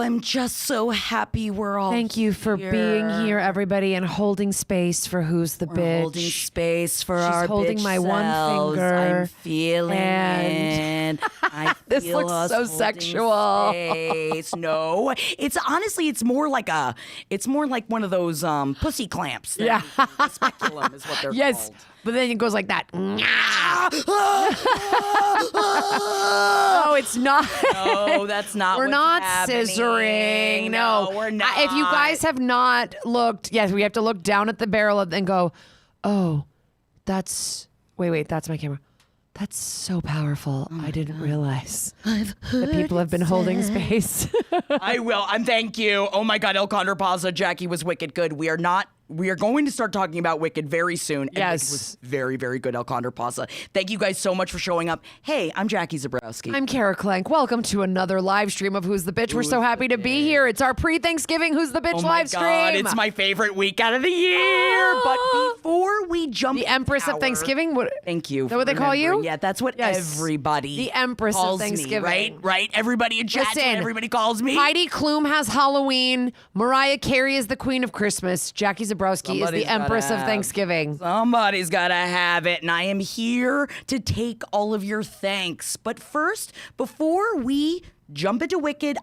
I'm just so happy we're all Thank you for being here, everybody, and holding space for Who's the Bitch. Holding space for She's our holding bitch my selves. one finger. I'm feeling and it. I This feel looks us so holding sexual. Space. No, it's honestly, it's more like one of those pussy clamps. Yeah. Speculum is what they're Yes, called. but then it goes like that. Oh, it's not. No, that's not. We're what's not happening. scissoring. No, we're not. If you guys have not looked, yes, we have to look down at the barrel and go, oh, that's, wait, that's my camera. That's so powerful. I didn't realize that people have been holding space. I will. And thank you. Oh my God, El Condorpasa, Jackie was wicked good. We are going to start talking about Wicked very soon. And Yes. Wicked was very, very good, El Condorpasa. Thank you guys so much for showing up. Hey, I'm Jackie Zabrowski. I'm Kara Klenk. Welcome to another live stream of Who's the Bitch. We're so happy to be here. It's our pre-Thanksgiving Who's the Bitch Oh my live stream. God, it's my favorite week out of the year. But before we jump The Empress of Thanksgiving? Thank you. Is that what they call you? remembering. Yeah, that's what Yes. everybody The Empress calls of Thanksgiving. Me, right? Everybody in chat, Listen, everybody calls me. Heidi Klum has Halloween. Mariah Carey is the Queen of Christmas. Jackie Zabrowski is the Empress of Thanksgiving. Somebody's got to have it, and I am here to take all of your thanks. But first, before we jump into Wicked,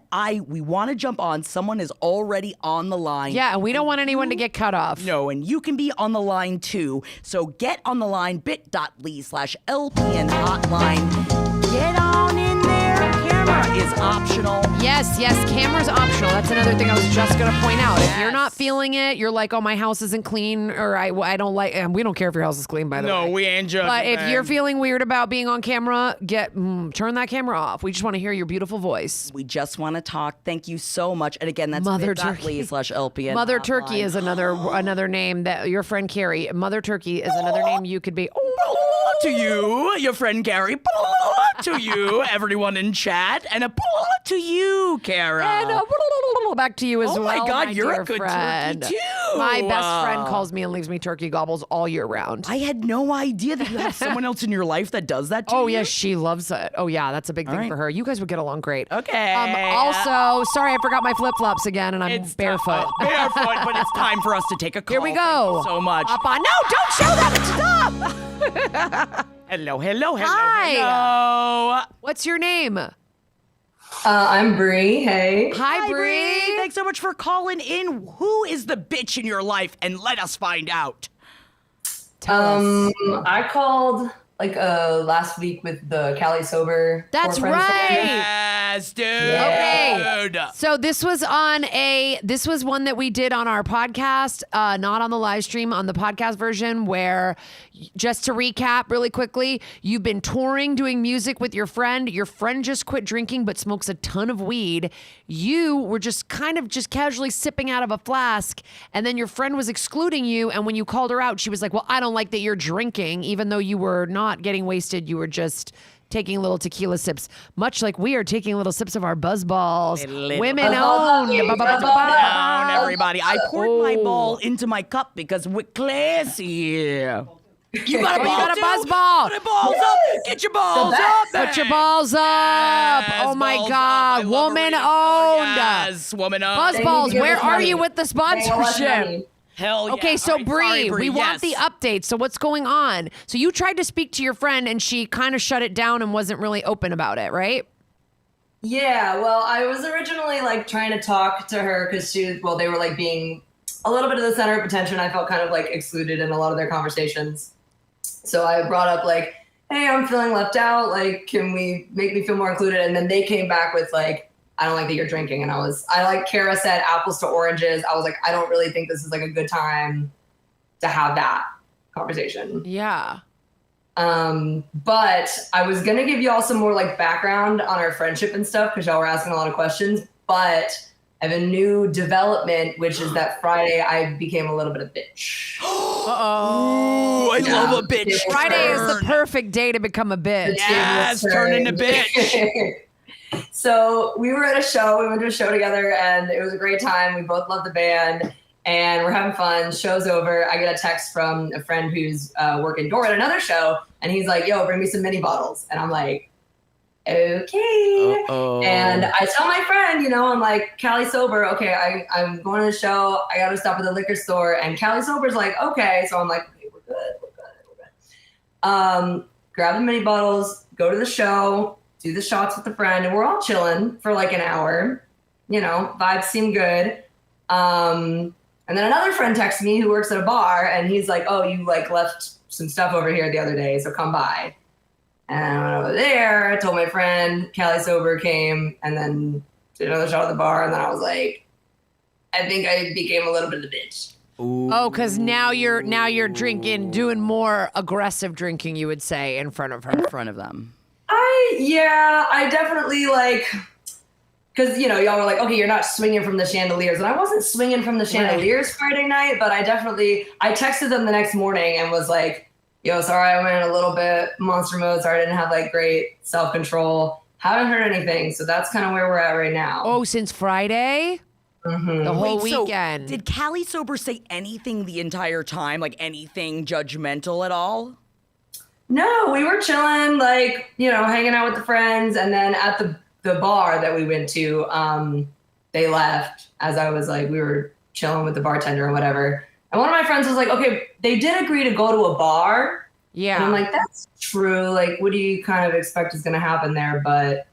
we want to jump on. Someone is already on the line. Yeah, and we don't want anyone to get cut off. No, and you can be on the line too. So get on the line, bit.ly/LPN hotline. Get on in there. Camera is optional. Yes, camera's optional. That's another thing I was just going to point out. If you're not feeling it, you're like, oh, my house isn't clean, or I don't like, and we don't care if your house is clean, by the way. No, we ain't judging. But if you're feeling weird about being on camera, turn that camera off. We just want to hear your beautiful voice. We just want to talk. Thank you so much. And again, that's Mother Turkey. bit.ly/LPN Mother hotline. Turkey is another name that your friend Carrie. Mother Turkey is another name you could be. To you, your friend Gary. To you, everyone in chat. And a to you, Kara. And back to you as well. Oh my God, you're dear a good friend. turkey too. My best friend calls me and leaves me turkey gobbles all year round. I had no idea that you have someone else in your life that does that to you. Oh, yes, she loves it. Oh, yeah, that's a big thing for her. You guys would get along great. Okay. Also, sorry, I forgot my flip-flops again, and I'm barefoot. Barefoot, but it's time for us to take a call. Here we go. Thank you so much. Up on. No, don't show that. Stop. Hello. Hi. What's your name? I'm Bree. Hey. Hi, Bree. Thanks so much for calling in. Who is the bitch in your life? And let us find out. I called last week with the Cali Sober. That's Four Friends right. Sober. Yes, dude. Okay. So this was one that we did on our podcast, not on the live stream, on the podcast version, where, just to recap really quickly, you've been touring, doing music with your friend. Your friend just quit drinking but smokes a ton of weed. You were just casually sipping out of a flask, and then your friend was excluding you, and when you called her out, she was like, well, I don't like that you're drinking, even though you were not getting wasted, you were just taking little tequila sips, much like we are taking little sips of our buzz balls. Women owned. Down, everybody. I poured my ball into my cup because we're classy. You got a ball, you got a too? buzz ball. Put your balls up. Get your balls up. Put your balls up. Yes, Oh my balls God. up. I love Woman her. owned. Yes, woman owned. Buzz balls, give where us are money. you with the sponsorship? Hell yeah. Okay, so All right, sorry, Bree, we want the yes. update. So what's going on? So you tried to speak to your friend and she kind of shut it down and wasn't really open about it, right? Yeah, well, I was originally trying to talk to her because they were being a little bit of the center of attention. I felt kind of excluded in a lot of their conversations. So I brought up hey, I'm feeling left out. Can we make me feel more included? And then they came back with I don't like that you're drinking. And like Kara said, apples to oranges. I was like, I don't really think this is a good time to have that conversation. Yeah. But I was going to give you all some more background on our friendship and stuff, because y'all were asking a lot of questions, but I have a new development, which is that Friday I became a little bit of a bitch. Ooh, I love a bitch. Friday is the perfect day to become a bitch. Yes, turn into bitch. So we were at a show. We went to a show together, and it was a great time. We both loved the band, and we're having fun. Show's over. I get a text from a friend who's working door at another show, and he's like, yo, bring me some mini bottles. And I'm like, okay. Uh-oh. And I tell my friend, I'm like, Callie sober. Okay, I'm going to the show. I got to stop at the liquor store. And Callie sober's like, okay. So I'm like, okay, we're good. Grab the mini bottles, go to the show, do the shots with the friend, and we're all chilling for like an hour. Vibes seem good. And then another friend texts me who works at a bar, and he's like, oh, you like left some stuff over here the other day, so come by. And I went over there, I told my friend, Callie sober came, and then did another shot at the bar, and then I was like, I think I became a little bit of a bitch. Ooh. Oh, because now you're drinking, doing more aggressive drinking, you would say, in front of her. In front of them. I definitely because, y'all were like, okay, you're not swinging from the chandeliers. And I wasn't swinging from the chandeliers Friday night, but I texted them the next morning and was like, yo, sorry, I went in a little bit monster mode. Sorry, I didn't have great self-control. Haven't heard anything. So that's kind of where we're at right now. Oh, since Friday? Mm-hmm. The whole weekend. So did Callie sober say anything the entire time? Like anything judgmental at all? No, we were chilling, hanging out with the friends. And then at the bar that we went to, they left as I was we were chilling with the bartender or whatever. And one of my friends was like, okay, they did agree to go to a bar. Yeah. And I'm like, that's true. What do you kind of expect is going to happen there? But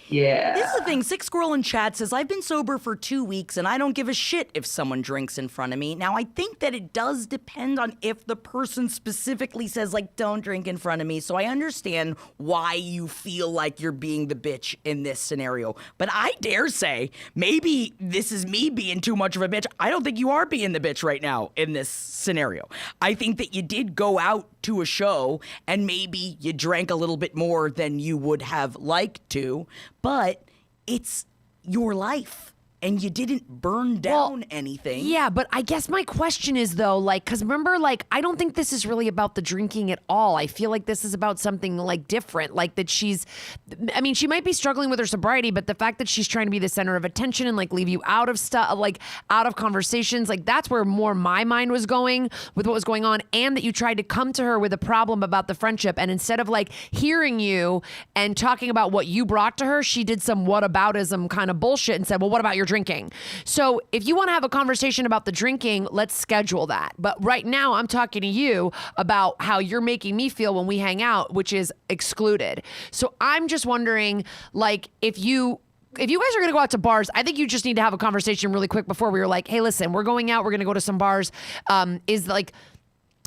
yeah. This is the thing. Sick Squirrel in chat says, I've been sober for 2 weeks and I don't give a shit if someone drinks in front of me. Now, I think that it does depend on if the person specifically says, don't drink in front of me. So I understand why you feel like you're being the bitch in this scenario. But I dare say, maybe this is me being too much of a bitch. I don't think you are being the bitch right now in this scenario. I think that you did go out to a show and maybe you drank a little bit more than you would have liked to, but it's your life and you didn't burn down anything. Yeah, but I guess my question is though, because remember, I don't think this is really about the drinking at all. I feel like this is about something different, that she might be struggling with her sobriety, but the fact that she's trying to be the center of attention and leave you out of stuff, out of conversations, that's where more my mind was going with what was going on, and that you tried to come to her with a problem about the friendship, and instead of hearing you and talking about what you brought to her, she did some whataboutism kind of bullshit and said, well, what about your drinking? So if you want to have a conversation about the drinking, let's schedule that. But right now I'm talking to you about how you're making me feel when we hang out, which is excluded. So I'm just wondering, if you guys are going to go out to bars, I think you just need to have a conversation really quick before we were like, hey, listen, we're going out. We're going to go to some bars.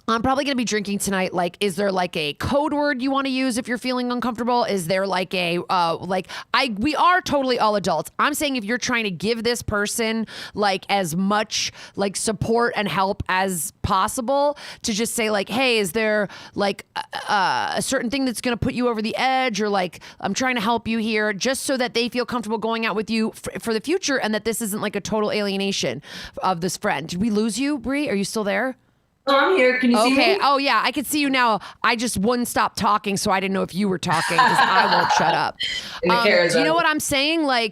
I'm probably going to be drinking tonight. Is there a code word you want to use if you're feeling uncomfortable? Is there we are totally all adults. I'm saying if you're trying to give this person as much support and help as possible, to just say hey, is there a certain thing that's going to put you over the edge, or I'm trying to help you here, just so that they feel comfortable going out with you for the future, and that this isn't a total alienation of this friend. Did we lose you, Bree? Are you still there? Oh, I'm here. Can you see me? Okay. Oh, yeah. I can see you now. I just wouldn't stop talking, so I didn't know if you were talking, because I won't shut up. Do you know what I'm saying? I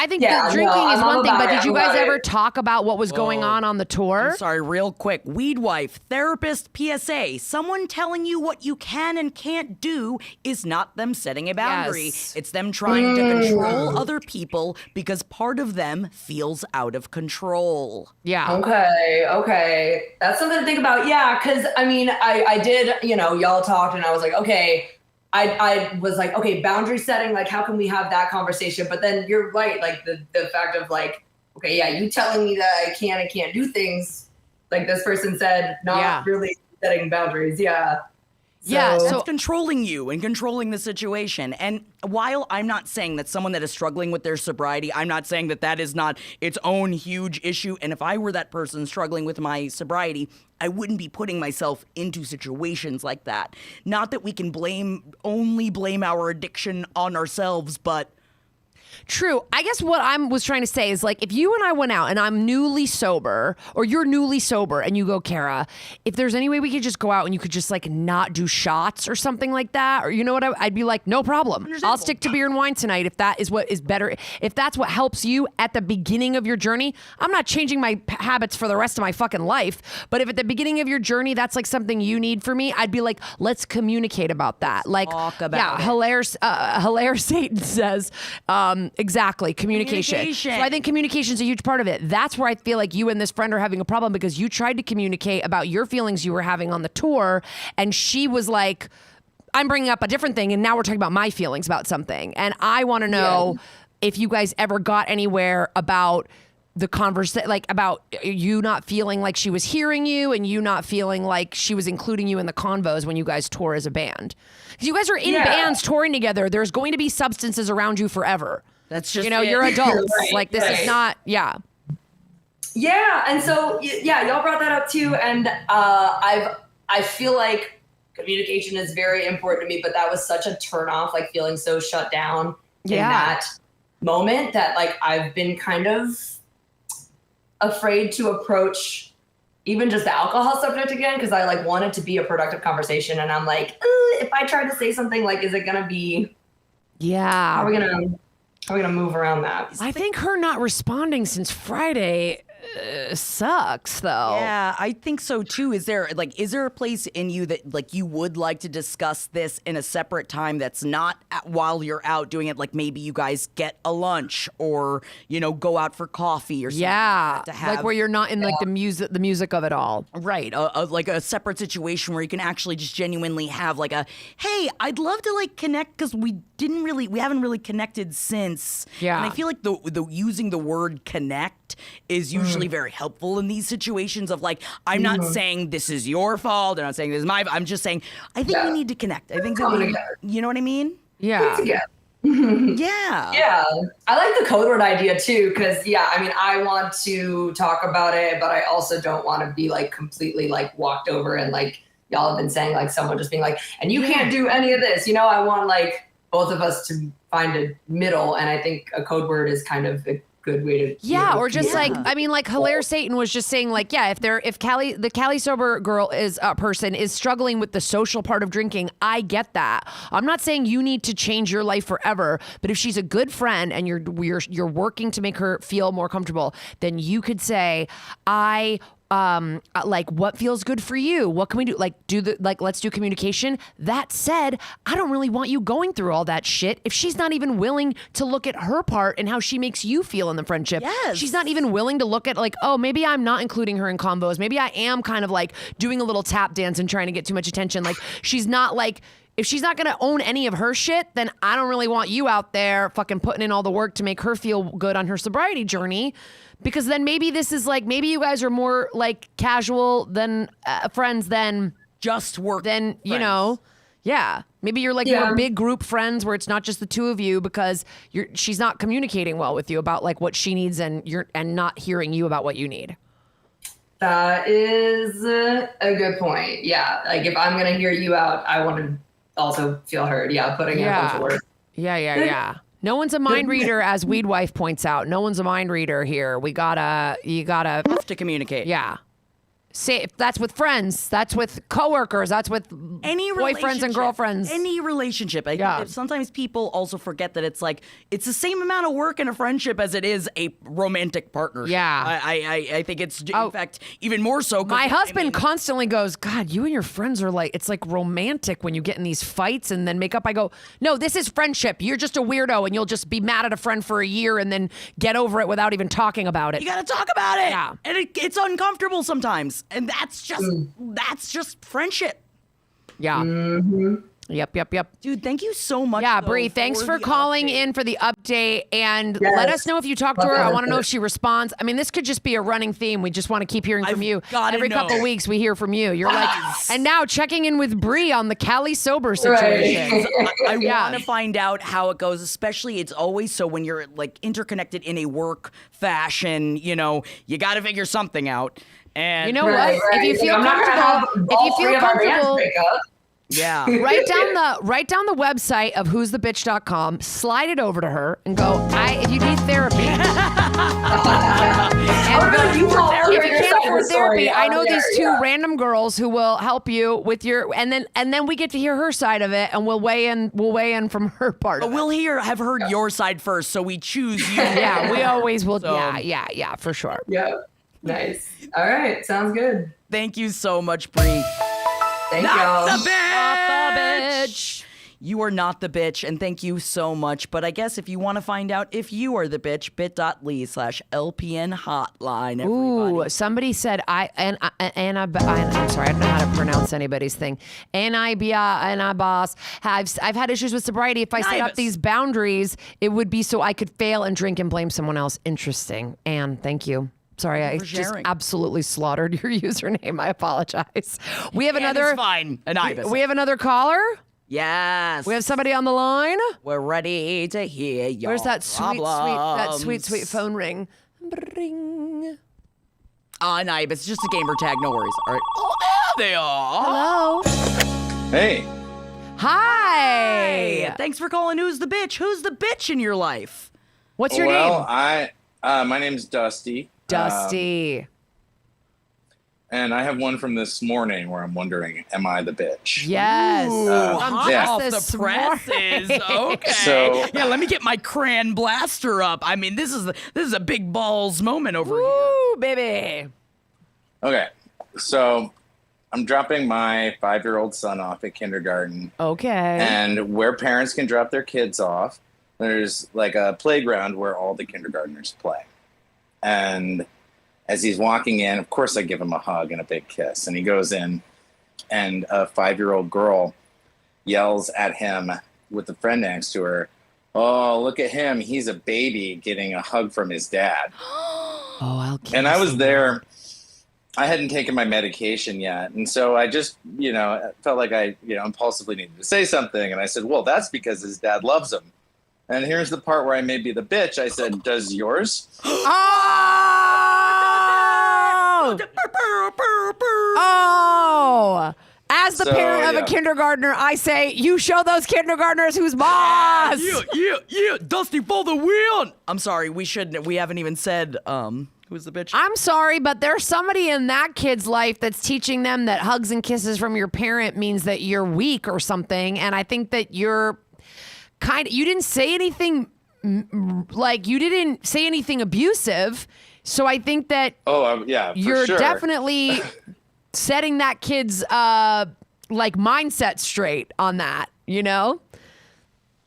think that drinking is one thing, but did you guys ever talk about what was going on the tour? I'm sorry, real quick. Weed wife, therapist, PSA. Someone telling you what you can and can't do is not them setting a boundary. Yes. It's them trying to control other people because part of them feels out of control. Yeah. Okay. That's something to think about. Yeah, because I did, y'all talked and I was like, okay. I was like, okay, boundary setting, how can we have that conversation? But then you're right, the fact of okay, yeah, you telling me that I can and can't do things, this person said, not really setting boundaries. Yeah. So it's controlling you and controlling the situation. And while I'm not saying that someone that is struggling with their sobriety, I'm not saying that is not its own huge issue. And if I were that person struggling with my sobriety, I wouldn't be putting myself into situations like that. Not that we can only blame our addiction on ourselves, but True. I guess what I was trying to say is like if you and I went out and I'm newly sober or you're newly sober and you go, Kara, if there's any way we could just go out and you could just like not do shots or something like that, or you know what, I'd be like, no problem. I'll stick to beer and wine tonight if that is what is better. If that's what helps you at the beginning of your journey, I'm not changing my habits for the rest of my fucking life. But if at the beginning of your journey, that's like something you need for me, I'd be like, let's communicate about that. Like, talk about it. Hilaire Satan says, exactly, communication. So I think communication is a huge part of it. That's where I feel like you and this friend are having a problem because you tried to communicate about your feelings you were having on the tour, and she was like, I'm bringing up a different thing, and now we're talking about my feelings about something. And I want to know if you guys ever got anywhere about the conversation, like about you not feeling like she was hearing you and you not feeling like she was including you in the convos when you guys tour as a band. Because you guys are in bands touring together. There's going to be substances around you forever. That's just you're adults. Right, like this is not, Yeah, and so y'all brought that up too, and I feel like communication is very important to me, but that was such a turn off, like feeling so shut down in that moment that like I've been kind of afraid to approach even just the alcohol subject again because I like want it to be a productive conversation, and I'm like, if I try to say something, like, is it gonna be? Yeah. How are we gonna move around that? I think her not responding since Friday sucks though. Yeah, I think so too. Is there a place in you that like you would like to discuss this in a separate time that's not while you're out doing it? Like maybe you guys get a lunch or, go out for coffee or something. Yeah. Like that to have, like where you're not in like the music of it all. Right. Like a separate situation where you can actually just genuinely have like hey, I'd love to like connect because we haven't really connected since. Yeah. And I feel like the using the word connect is usually very helpful in these situations of like, I'm not saying this is your fault. I'm not saying this is I'm just saying, I think we need to connect. I think you know what I mean? Yeah. Yeah. Yeah. I like the code word idea too, because I want to talk about it, but I also don't want to be like completely like walked over and like y'all have been saying, like someone just being like, and you can't do any of this. I want like both of us to find a middle, and I think a code word is kind of a good way to or just like Hilaire Satan was just saying like if the Cali sober girl is a person is struggling with the social part of drinking, I get that. I'm not saying you need to change your life forever, but if she's a good friend and you're working to make her feel more comfortable, then you could say, like what feels good for you? What can we do? Let's do communication. That said, I don't really want you going through all that shit if she's not even willing to look at her part and how she makes you feel in the friendship. Yes. She's not even willing to look at like, oh, maybe I'm not including her in combos. Maybe I am kind of like doing a little tap dance and trying to get too much attention. Like she's not like, if she's not going to own any of her shit, then I don't really want you out there fucking putting in all the work to make her feel good on her sobriety journey. Because then maybe this is like, maybe you guys are more like casual than friends than just work. Then, maybe you're like more big group friends where it's not just the two of you because she's not communicating well with you about like what she needs and not hearing you about what you need. That is a good point. Yeah. Like if I'm going to hear you out, I want to also feel heard. Yeah. Putting in a bunch of work. Yeah. No one's a mind reader, as Weed Wife points out. No one's a mind reader here. You gotta have to communicate. Yeah. Say if that's with friends, that's with coworkers, that's with any boyfriends and girlfriends. Any relationship. Sometimes people also forget that it's like it's the same amount of work in a friendship as it is a romantic partnership. Yeah. I think it's in fact even more so. My husband constantly goes, God, you and your friends are like, it's like romantic when you get in these fights and then make up. I go, no, this is friendship. You're just a weirdo and you'll just be mad at a friend for a year and then get over it without even talking about it. You gotta talk about it. Yeah. And it's uncomfortable sometimes. And that's just friendship. Yeah. Mm-hmm. Yep. Dude, thank you so much. Yeah, Bree, thanks for calling in for the update. And let us know if you talk to her. I want to know if she responds. I mean, this could just be a running theme. We just want to keep hearing from you. Every couple weeks, we hear from you. You're like, and now checking in with Bree on the Cali sober situation. Right. I want to find out how it goes, especially it's always so when you're like interconnected in a work fashion, you got to figure something out. And you know what? If you feel comfortable, Yeah. Write down the website of who'sthebitch.com, slide it over to her and go, if you need therapy. If you can't afford therapy, I know these two random girls who will help you with your and then we get to hear her side of it and we'll weigh in from her part of it. We'll have heard your side first, so we choose you. Yeah, we always will. So, yeah, for sure. Yeah. Nice. All right. Sounds good. Thank you so much, Bree. Thank y'all. Not the bitch. You are not the bitch, and thank you so much. But I guess if you want to find out if you are the bitch, bit.ly/LPN hotline. Everybody. Ooh, somebody said I'm sorry, I don't know how to pronounce anybody's thing. Boss. I've had issues with sobriety. If I set up these boundaries, it would be so I could fail and drink and blame someone else. Interesting. Anne, thank you. Sorry, I just absolutely slaughtered your username. I apologize. We have another. It's fine. An ibis. We have another caller. Yes. We have somebody on the line. We're ready to hear your Where's that problems. sweet phone ring? Ring. An ibis. It's just a gamer tag. No worries. All right. Oh, there they are. Hello. Hey. Hi. Thanks for calling Who's the Bitch. Who's the bitch in your life? What's your name? My name's Dusty. Dusty. And I have one from this morning where I'm wondering, am I the bitch? Yes. Off the presses. Okay. So, let me get my crayon blaster up. I mean, this is a big balls moment over here. Woo, baby. Okay. So I'm dropping my 5-year-old son off at kindergarten. Okay. And where parents can drop their kids off, there's like a playground where all the kindergartners play. And as he's walking in, of course, I give him a hug and a big kiss. And he goes in, and a 5-year-old girl yells at him with a friend next to her, "Oh, look at him. He's a baby getting a hug from his dad." I'll kiss And I was him. there. I hadn't taken my medication yet. And so I just, felt like I, impulsively needed to say something. And I said, well, that's because his dad loves him. And here's the part where I may be the bitch. I said, does yours? Oh! As the parent of a kindergartner, I say, you show those kindergartners who's boss. Yeah, Dusty for the win. I'm sorry, we haven't even said who's the bitch. I'm sorry, but there's somebody in that kid's life that's teaching them that hugs and kisses from your parent means that you're weak or something. And I think that you didn't say anything, you didn't say anything abusive. So I think that you're sure. definitely setting that kid's mindset straight on that,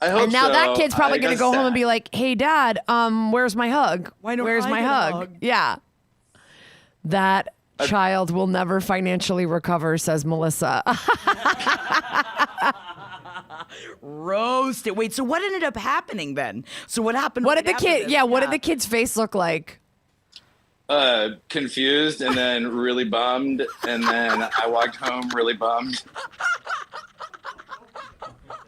I hope And now so. that kid's probably I going to guess go home that- and be like, "Hey, Dad, where's my hug? Where's my hug?" Yeah. That child will never financially recover, says Melissa. Roast it. Wait, so what ended up happening then? So what happened? What did the kid? Yeah, what did the kid's face look like? Confused and then really bummed, and then I walked home really bummed.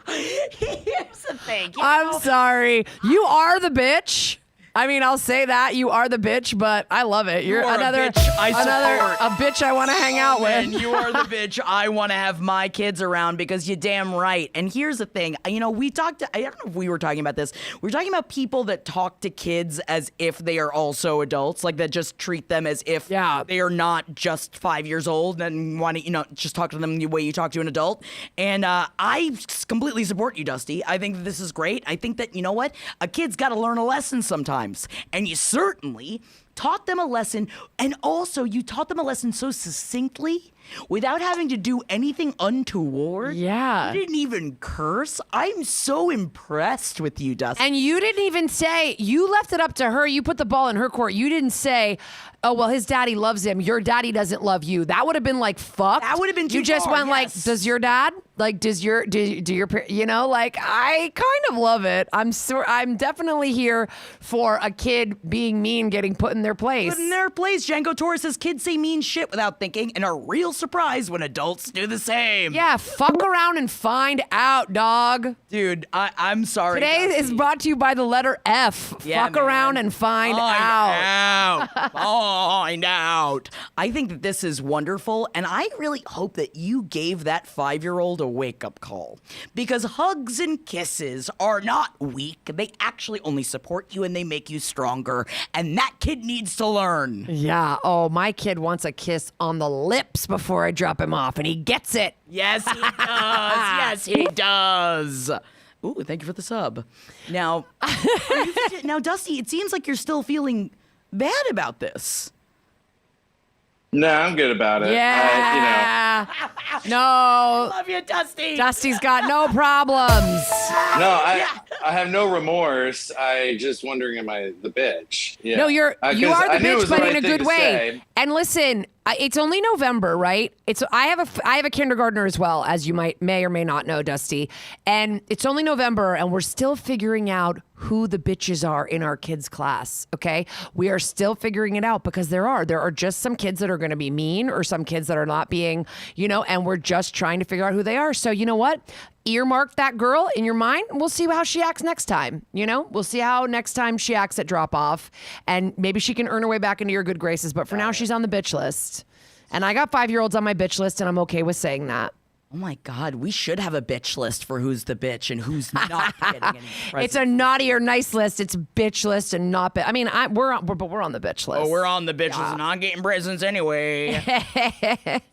Here's the thing. I'm sorry. You are the bitch. I mean, I'll say that you are the bitch, but I love it. You're are a another bitch I support. a bitch I want to hang out And with. you are the bitch I want to have my kids around because you're damn right. And here's the thing. We talked, I don't know if we were talking about this. We were talking about people that talk to kids as if they are also adults, like that just treat them as if they are not just 5 years old and want to, just talk to them the way you talk to an adult. And I completely support you, Dusty. I think that this is great. I think that, you know what? A kid's got to learn a lesson sometimes. And you certainly taught them a lesson, and also you taught them a lesson so succinctly without having to do anything untoward. Yeah. You didn't even curse. I'm so impressed with you, Dusty. And you didn't even say, you left it up to her. You put the ball in her court. You didn't say, oh, well, his daddy loves him. Your daddy doesn't love you. That would have been fucked. That would have been too You just far, went yes. does your dad? Do your, I kind of love it. I'm definitely here for a kid being mean, getting put in their place. Put in their place. Django Torres says kids say mean shit without thinking and are real surprised when adults do the same. Yeah, fuck around and find out, dog. Dude, I'm sorry. Today Dusty. is brought to you by the letter F. Yeah, fuck around and find out. Out. find out. I think that this is wonderful, and I really hope that you gave that 5-year-old a wake-up call. Because hugs and kisses are not weak. They actually only support you and they make you stronger. And that kid needs to learn. Yeah. Oh, my kid wants a kiss on the lips before I drop him off, and he gets it. Yes, he does. Yes, he does. Ooh, thank you for the sub. Now, now, Dusty, it seems like you're still feeling bad about this. No, I'm good about it. Yeah. No. Love you, Dusty. Dusty's got no problems. No, I have no remorse. I just wondering, am I the bitch? Yeah. No, you are the bitch, but in a good way. Say. And listen, it's only November, right? I have a kindergartner as well, as you may or may not know, Dusty. And it's only November, and we're still figuring out who the bitches are in our kids' class. Okay, we are still figuring it out because there are just some kids that are going to be mean, or some kids that are not being, and we're just trying to figure out who they are. So you know what? Earmark that girl in your mind. We'll see how she acts next time. We'll see how next time she acts at drop off, and maybe she can earn her way back into your good graces. But for now, she's on the bitch list. And I got 5-year-olds on my bitch list, and I'm okay with saying that. Oh my God, we should have a bitch list for who's the bitch and who's not getting any presents. It's a naughty or nice list. It's bitch list and not bitch. I mean, we're on the bitch list. Oh, we're on the bitch list and not getting presents anyway.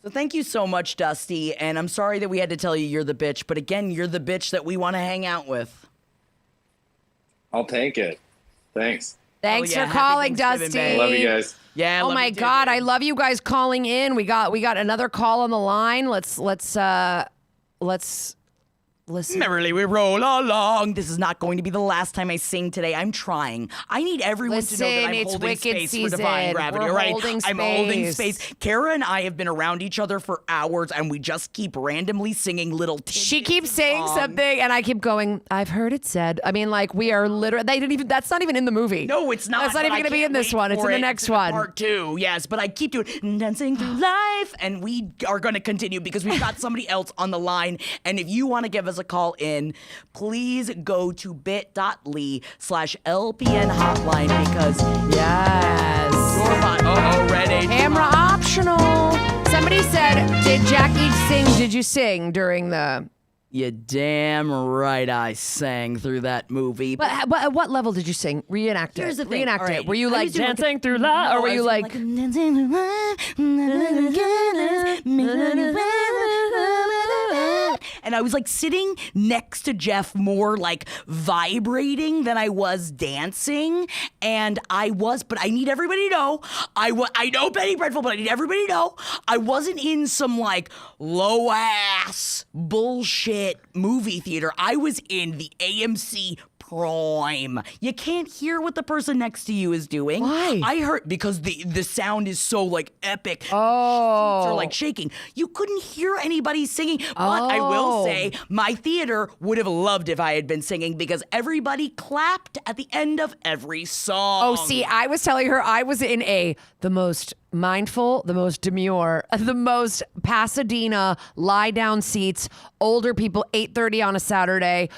So thank you so much, Dusty. And I'm sorry that we had to tell you you're the bitch, but again, you're the bitch that we want to hang out with. I'll take it. Thanks. Thanks for calling, Dusty. I love you guys. Yeah. Oh my God, I love you guys calling in. We got another call on the line. Let's listen. Merrily we roll along. This is not going to be the last time I sing today. I'm trying. I need everyone to know that I'm it's holding Wicked space season. for Divine Gravity. We're All right, holding I'm holding space. space. Kara and I have been around each other for hours, and we just keep randomly singing little. She keeps saying something, and I keep going, I've heard it said. I mean, like, we are literally. They didn't even. That's not even in the movie. No, it's not. That's not even going to be in this one. It's in the next one. Part 2, yes. But I keep doing dancing through life, and we are going to continue because we've got somebody else on the line. And if you want to give us a call in, please go to bit.ly/LPN hotline because Yes. ready. Camera optional. Somebody said, did Jackie sing? Did you sing during the... You damn right I sang through that movie. But at what level did you sing? Reenact it. Here's the thing. Reenact All right. it. Were you I like was doing dancing through life? Or were you like... dancing through life, and I was like sitting next to Jeff, more like vibrating than I was dancing. And but I need everybody to know, I know Penny Dreadful, but I need everybody to know I wasn't in some like low ass bullshit movie theater. I was in the AMC Prime. You can't hear what the person next to you is doing. Why? I heard because the sound is so like epic. Oh. Or like shaking. You couldn't hear anybody singing. But I will say my theater would have loved if I had been singing because everybody clapped at the end of every song. Oh, see, I was telling her I was in the most mindful, the most demure, the most Pasadena lie down seats, older people, 8:30 on a Saturday.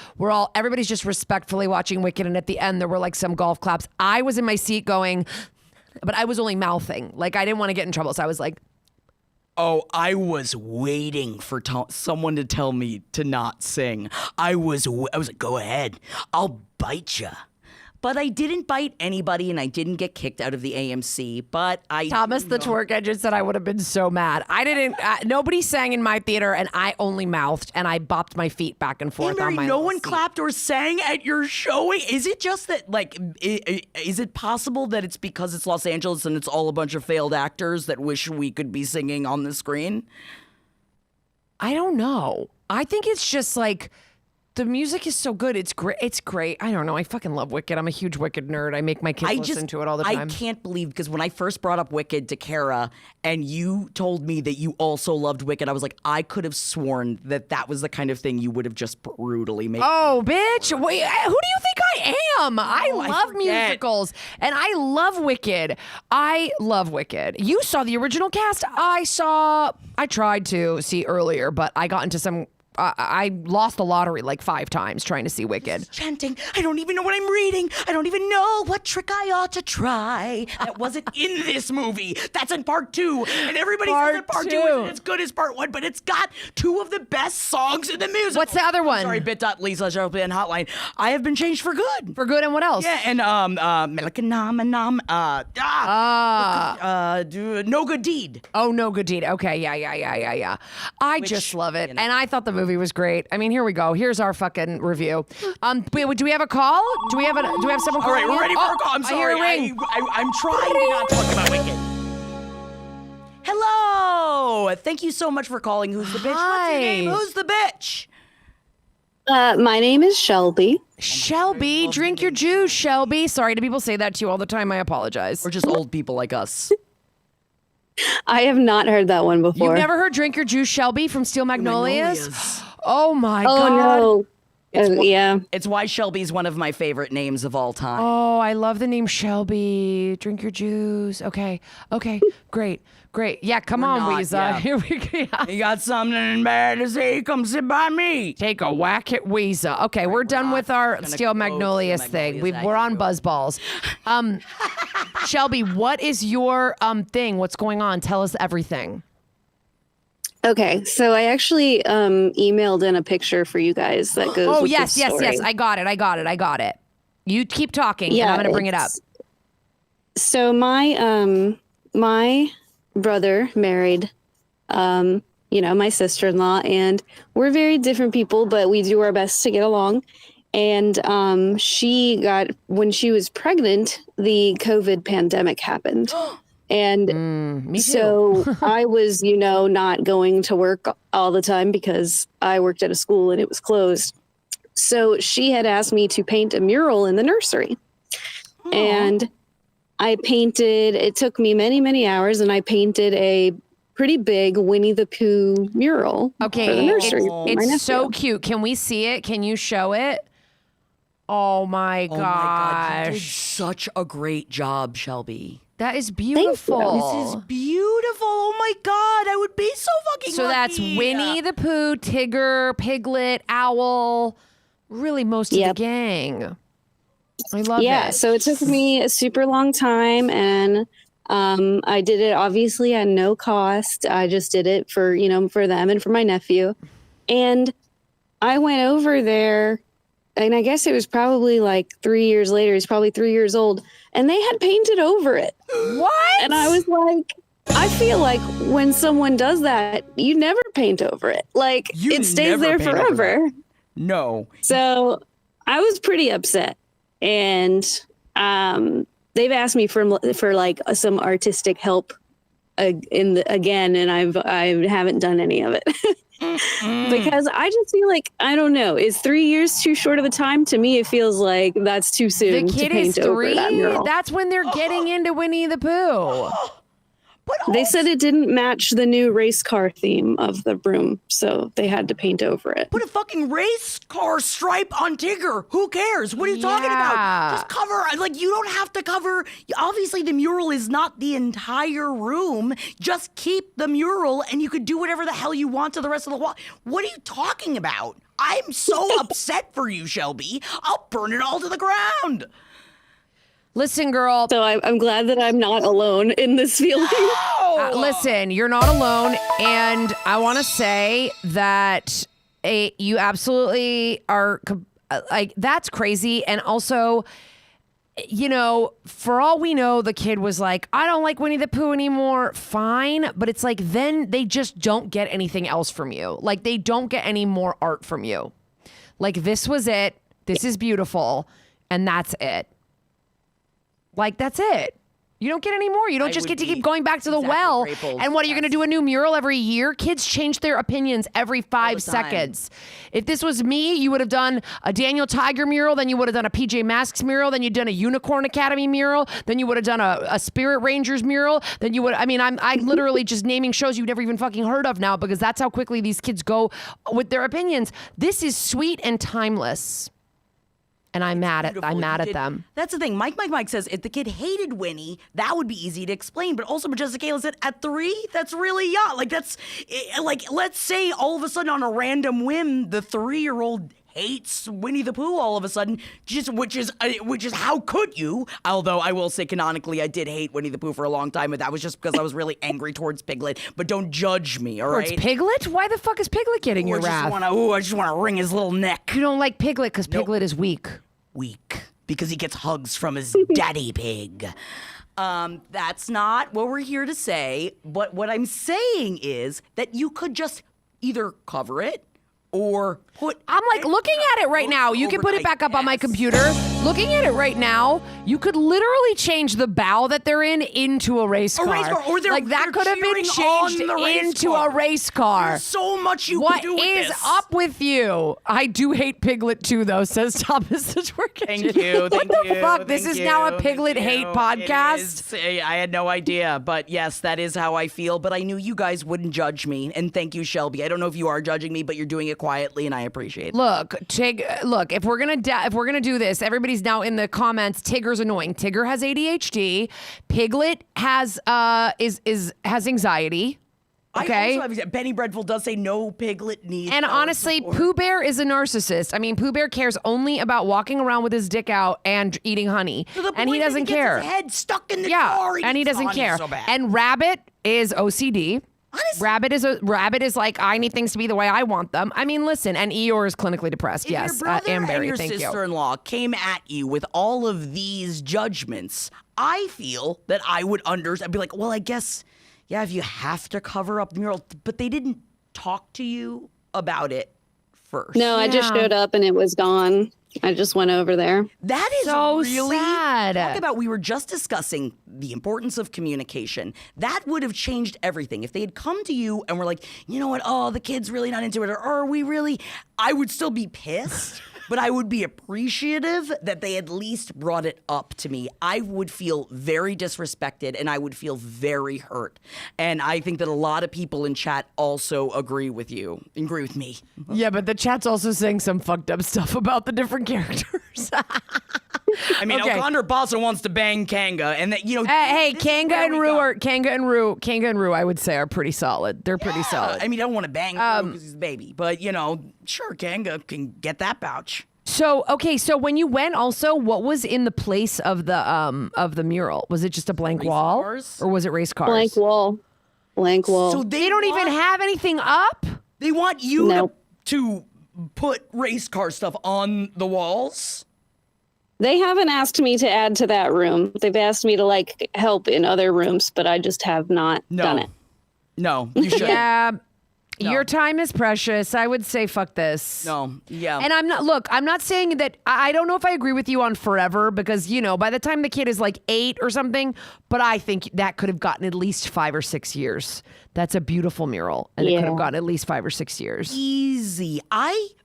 Everybody's just respectfully watching Wicked, and at the end there were like some golf claps. I was in my seat going, but I was only mouthing. Like I didn't want to get in trouble, so I was like, oh, I was waiting for someone to tell me to not sing. I was like, go ahead, I'll bite you. But I didn't bite anybody, and I didn't get kicked out of the AMC. But Thomas the twerk engine said I would have been so mad. I didn't. Nobody sang in my theater, and I only mouthed and I bopped my feet back and forth on my. No one seat. clapped or sang at your showing. Is it just that is it possible that it's because it's Los Angeles and it's all a bunch of failed actors that wish we could be singing on the screen? I don't know. I think it's just like. The music is so good. It's great. It's great. I don't know. I fucking love Wicked. I'm a huge Wicked nerd. I make my kids listen to it all the time. I can't believe, because when I first brought up Wicked to Kara and you told me that you also loved Wicked, I was like, I could have sworn that was the kind of thing you would have just brutally made. Oh, bitch. Wait, who do you think I am? I love musicals and I love Wicked. I love Wicked. You saw the original cast. I tried to see earlier, but I got into some I lost the lottery like 5 times trying to see Wicked. Chanting, I don't even know what I'm reading. I don't even know what trick I ought to try. That wasn't in this movie. That's in part 2. And everybody says that part 2 isn't as good as part 1, but it's got 2 of the best songs in the music. What's the other one? Sorry, bit.ly/Open Hotline. I have been changed for good. For good, and what else? Yeah, and No Good Deed. Oh, No Good Deed. Okay, yeah. I just love it. And I thought the movie was great. I mean, here we go. Here's our fucking review. Do we have a call? Do we have someone calling? All right, we're ready for a call. I'm I sorry. hear a ring. I'm trying to not talk about Wicked. Hello. Thank you so much for calling. Who's the bitch? What's your name? Who's the bitch? My name is Shelby. Shelby, drink your juice, Shelby. Sorry, do people say that to you all the time? I apologize. We're just old people like us. I have not heard that one before. You've never heard Drink Your Juice, Shelby from Steel Magnolias? Oh my Oh God. no. Yeah. It's why Shelby's one of my favorite names of all time. Oh, I love the name Shelby. Drink your juice. Okay. Great. Yeah, come on, not, Weezer. yeah. Here we go. You got something bad to say? Come sit by me. Take a whack at Weezer. Okay, we're done with our Steel Magnolias thing. We're on Buzzballs. Shelby, what is your thing? What's going on? Tell us everything. Okay, so I actually emailed in a picture for you guys that goes. Oh, with yes. this story. I got it. You keep talking, and I'm going to bring it up. So my brother married, my sister-in-law, and we're very different people, but we do our best to get along. And when she was pregnant, the COVID pandemic happened. And me too. so I was, not going to work all the time because I worked at a school and it was closed. So she had asked me to paint a mural in the nursery. Aww. And I painted, it took me many, many hours, and I painted a pretty big Winnie the Pooh mural for the nursery. It's so cute. Can we see it? Can you show it? Oh my gosh. My God. You did such a great job, Shelby. That is beautiful. This is beautiful. Oh my God. I would be so fucking So lucky. that's Winnie the Pooh, Tigger, Piglet, Owl, really most of the gang. I love it. Yeah, so it took me a super long time, and I did it obviously at no cost. I just did it for them and for my nephew. And I went over there, and I guess it was probably like 3 years later. He's probably 3 years old, and they had painted over it. What? And I was like, I feel like when someone does that, you never paint over it. Like, it stays there forever. No. So I was pretty upset. And they've asked me for like some artistic help again, and I haven't done any of it. Because I just feel like, I don't know, is 3 years too short of a time? To me, it feels like that's too soon. The kid to paint is 3? over that mural. That's when they're getting into Winnie the Pooh. They said it didn't match the new race car theme of the room, so they had to paint over it. Put a fucking race car stripe on Tigger. Who cares? What are you talking about? Just cover, you don't have to cover. Obviously, the mural is not the entire room. Just keep the mural, and you could do whatever the hell you want to the rest of the wall. What are you talking about? I'm so upset for you, Shelby. I'll burn it all to the ground. Listen, girl. So I'm glad that I'm not alone in this feeling. Listen, you're not alone. And I want to say that you absolutely are, that's crazy. And also, for all we know, the kid was like, I don't like Winnie the Pooh anymore. Fine. But it's like, then they just don't get anything else from you. Like, they don't get any more art from you. Like, this was it. This is beautiful. And that's it. Like, that's it. You don't get any more. You don't just get to keep going back to the well. And what, are you going to do a new mural every year? Kids change their opinions every 5 seconds. If this was me, you would have done a Daniel Tiger mural, then you would have done a PJ Masks mural, then you'd done a Unicorn Academy mural, then you would have done a Spirit Rangers mural, then you would, I'm literally just naming shows you've never even fucking heard of now, because that's how quickly these kids go with their opinions. This is sweet and timeless. And I'm mad at Beautiful. You did- them. That's the thing. Mike says if the kid hated Winnie, that would be easy to explain. But also, Majestic Kayla said at 3, that's really young. Like that's like let's say all of a sudden on a random whim, the 3-year-old hates Winnie the Pooh all of a sudden, which is how could you? Although I will say canonically, I did hate Winnie the Pooh for a long time, but that was just because I was really angry towards Piglet. But don't judge me, all right? Towards Piglet? Why the fuck is Piglet getting your wrath? I just want to wring his little neck. You don't like Piglet because Piglet is weak. Weak because he gets hugs from his daddy pig. That's not what we're here to say. But what I'm saying is that you could just either cover it or put. I'm like looking at it right now. You can put it back up on my computer. Looking at it right now, you could literally change the bow that they're in into a race car. A race car, or like that could have been changed into a race car. There's so much you what can do with is this. up with you? I do hate Piglet too, though, says Thomas the Twerk. Thank you. What the fuck? This is now a Piglet hate podcast. I had no idea, but yes, that is how I feel. But I knew you guys wouldn't judge me, and thank you, Shelby. I don't know if you are judging me, but you're doing it quietly, and I appreciate it. Look, if we're gonna do this, everybody's now in the comments. Tigger's annoying. Tigger has ADHD. Piglet has has anxiety. Okay. I also have, Benny Breadful does say no Piglet needs. And our honestly, support. Pooh Bear is a narcissist. I mean, Pooh Bear cares only about walking around with his dick out and eating honey, To the and he point that doesn't gets care. His head stuck in the Yeah, car. and he eats the doesn't honey care. So bad. And Rabbit is OCD. Honestly, Rabbit is like, I need things to be the way I want them. I mean, listen, and Eeyore is clinically depressed. if Yes, your brother Amberry, and your thank you. sister-in-law came at you with all of these judgments, I feel that I would understand. I'd be like, well, I guess, yeah, if you have to cover up the mural, but they didn't talk to you about it first. No, I just showed up and it was gone. I just went over there. That is So really sad. Talk about, we were just discussing the importance of communication. That would have changed everything. If they had come to you and were like, you know what, oh, the kid's really not into it, or are we really, I would still be pissed, but I would be appreciative that they at least brought it up to me. I would feel very disrespected and I would feel very hurt. And I think that a lot of people in chat also agree with me. Yeah, but the chat's also saying some fucked up stuff about the different characters. I mean, Okay. Okander Bassa wants to bang Kanga, and that, you know. Hey, this is Kanga where and we Rue go. Kanga and Rue, I would say, are pretty solid. They're pretty solid. I mean, I don't want to bang because he's a baby, but you know, sure, Kanga can get that pouch. So when you went, also, what was in the place of the mural? Was it just a blank wall, cars? or was it race cars? Blank wall. Blank wall. So They don't even have anything up. They want you No. to put race car stuff on the walls. They haven't asked me to add to that room. They've asked me to like help in other rooms, but I just have not done it. No, you should. Yeah, No. your time is precious. I would say fuck this. No, yeah. And I'm not saying that, I don't know if I agree with you on forever because, you know, by the time the kid is like 8 or something, but I think that could have gotten at least 5 or 6 years. That's a beautiful mural. And it could have Yeah. gotten at least 5 or 6 years. Easy.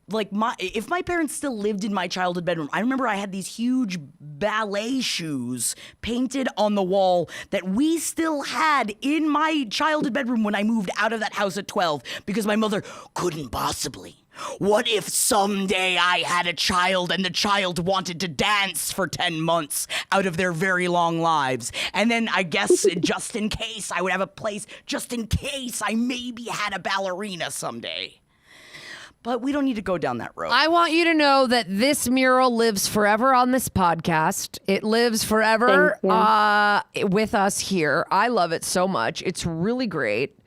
If my parents still lived in my childhood bedroom, I remember I had these huge ballet shoes painted on the wall that we still had in my childhood bedroom when I moved out of that house at 12 because my mother couldn't possibly. What if someday I had a child and the child wanted to dance for 10 months out of their very long lives? And then I guess just in case I would have a place, just in case I maybe had a ballerina someday. But we don't need to go down that road. I want you to know that this mural lives forever on this podcast. It lives forever with us here. I love it so much. It's really great.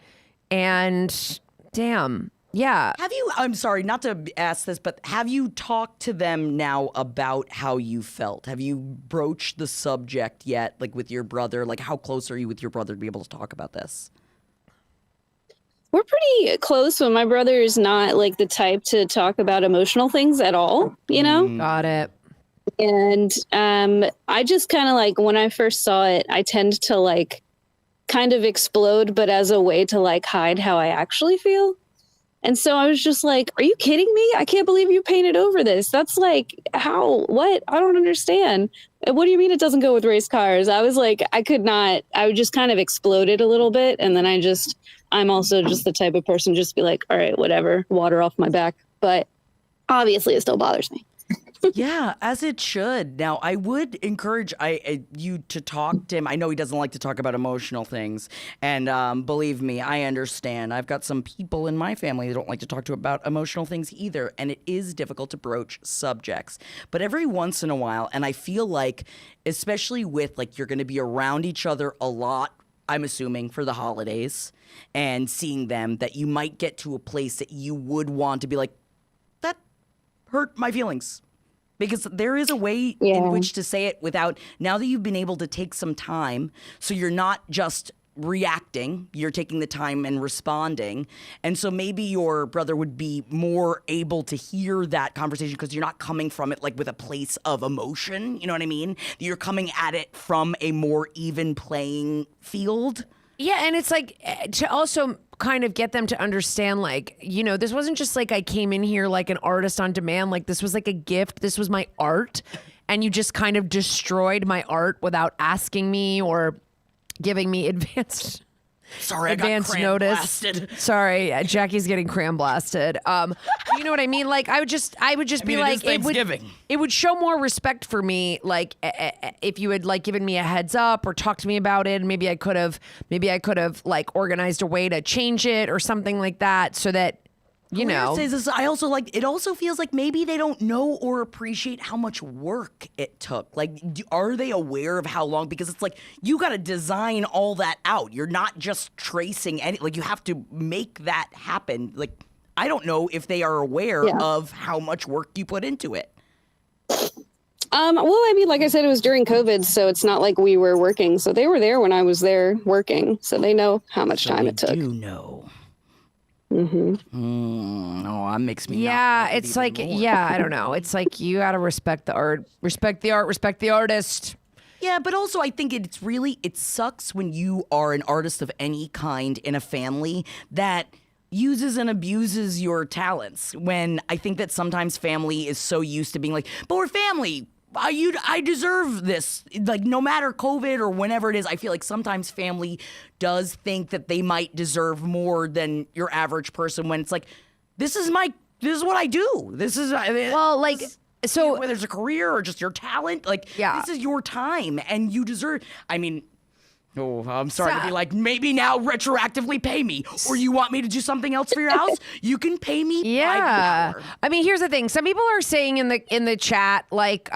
And damn, yeah. I'm sorry not to ask this, but have you talked to them now about how you felt? Have you broached the subject yet, like with your brother? Like, how close are you with your brother to be able to talk about this? We're pretty close, but my brother is not like the type to talk about emotional things at all, you know? Got it. And I just kind of like, when I first saw it, I tend to like kind of explode, but as a way to like hide how I actually feel. And so I was just like, are you kidding me? I can't believe you painted over this. That's like, how, what? I don't understand. What do you mean it doesn't go with race cars? I was like, I just kind of exploded a little bit. And then I'm also just the type of person just be like, all right, whatever, water off my back. But obviously it still bothers me. Yeah, as it should. Now, I would encourage you to talk to him. I know he doesn't like to talk about emotional things. And believe me, I understand. I've got some people in my family that don't like to talk to about emotional things either. And it is difficult to broach subjects. But every once in a while, and I feel like, especially with like you're going to be around each other a lot, I'm assuming, for the holidays and seeing them, that you might get to a place that you would want to be like, that hurt my feelings. Because there is a way in which to say it without, now that you've been able to take some time, so you're not just reacting, you're taking the time and responding. And so maybe your brother would be more able to hear that conversation because you're not coming from it like with a place of emotion. You know what I mean? You're coming at it from a more even playing field. Yeah, and it's like to also kind of get them to understand, like, you know, this wasn't just like I came in here like an artist on demand. Like, this was like a gift. This was my art. And you just kind of destroyed my art without asking me or giving me advanced notice. Blasted. Sorry, Jackie's getting cram blasted. You know what I mean? Like, I would just be like, it would show more respect for me, like if you had like given me a heads up or talked to me about it. Maybe I could have like organized a way to change it or something like that, so that. You know, I also like, it also feels like maybe they don't know or appreciate how much work it took. Like, are they aware of how long? Because it's like, you got to design all that out. You're not just tracing any, like, you have to make that happen. Like, I don't know if they are aware of how much work you put into it. Well, I mean, like I said, it was during COVID, so it's not like we were working. So they were there when I was there working. So they know how much time it took. You know. Mm-hmm. Oh, that makes me. Yeah, it's like, I don't know. It's like you got to respect the art, respect the artist. Yeah, but also I think it sucks when you are an artist of any kind in a family that uses and abuses your talents. When I think that sometimes family is so used to being like, but we're family. I deserve this. Like, no matter COVID or whenever it is, I feel like sometimes family does think that they might deserve more than your average person, when it's like, this is what I do. This is, well, like, so whether it's a career or just your talent, like, this is your time and you deserve, I mean, I'm sorry to be like, maybe now retroactively pay me, or you want me to do something else for your house? You can pay me. Yeah. I mean, here's the thing. Some people are saying in the chat, like,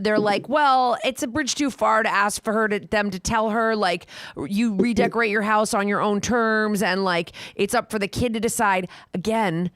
they're like, well, it's a bridge too far to ask for them to tell her, like, you redecorate your house on your own terms, and like, it's up for the kid to decide. Again.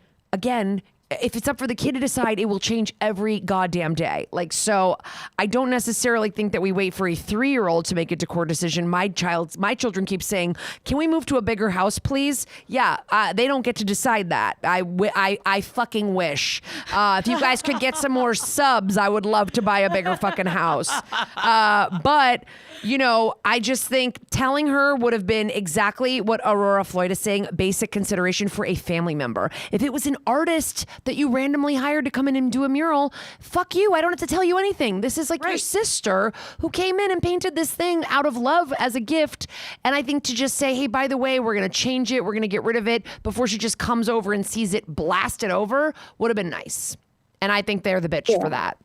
If it's up for the kid to decide, it will change every goddamn day. Like, so I don't necessarily think that we wait for a 3-year-old to make a decor decision. My children keep saying, can we move to a bigger house, please? Yeah, they don't get to decide that. I fucking wish. If you guys could get some more subs, I would love to buy a bigger fucking house. But, you know, I just think telling her would have been exactly what Aurora Floyd is saying, basic consideration for a family member. If it was an artist that you randomly hired to come in and do a mural, fuck you. I don't have to tell you anything. This is like your sister who came in and painted this thing out of love as a gift. And I think to just say, hey, by the way, we're going to change it, we're going to get rid of it before she just comes over and sees it blasted over would have been nice. And I think they're the bitch for that.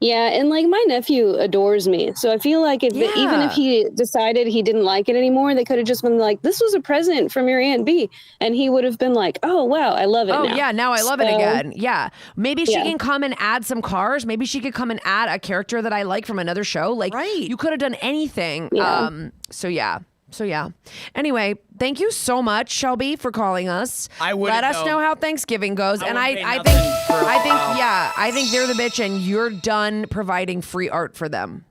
Yeah, and like my nephew adores me. So I feel like even if he decided he didn't like it anymore, they could have just been like, this was a present from your Aunt B. And he would have been like, oh, wow, I love it now. Yeah, now I love it again. Yeah. Maybe she can come and add some cars. Maybe she could come and add a character that I like from another show. Like, you could have done anything. Yeah. So yeah. Anyway, thank you so much, Shelby, for calling us. Let us know how Thanksgiving goes. And I think they're the bitch, and you're done providing free art for them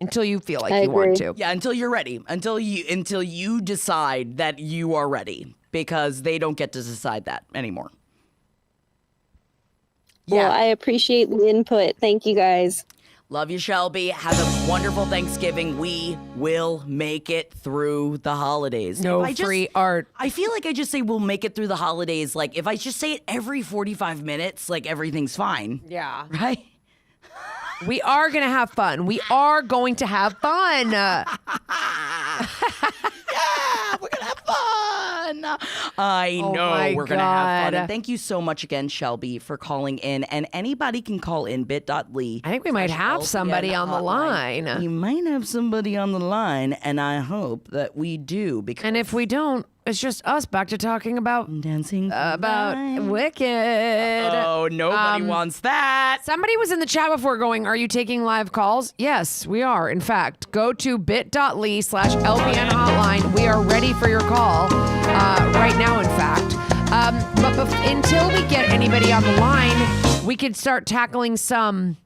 until you feel like you want to. Yeah, until you're ready. Until you decide that you are ready, because they don't get to decide that anymore. Well, I appreciate the input. Thank you, guys. Love you, Shelby. Have a wonderful Thanksgiving. We will make it through the holidays. No free art. I feel like I just say we'll make it through the holidays. Like, if I just say it every 45 minutes, like, everything's fine. Yeah. Right? We are going to have fun. We are going to have fun. Yeah, we're going to have fun. I Oh know my we're going to have fun. God. And thank you so much again, Shelby, for calling in. And anybody can call in bit.ly. I think we might have somebody on the line. We might have somebody on the line, and I hope that we do. Because And if we don't, it's just us back to talking about dancing Wicked. Oh, nobody wants that. Somebody was in the chat before going, are you taking live calls? Yes, we are. In fact, go to bit.ly/LPN hotline. We are ready for your call right now, in fact. But until we get anybody on the line, we could start tackling some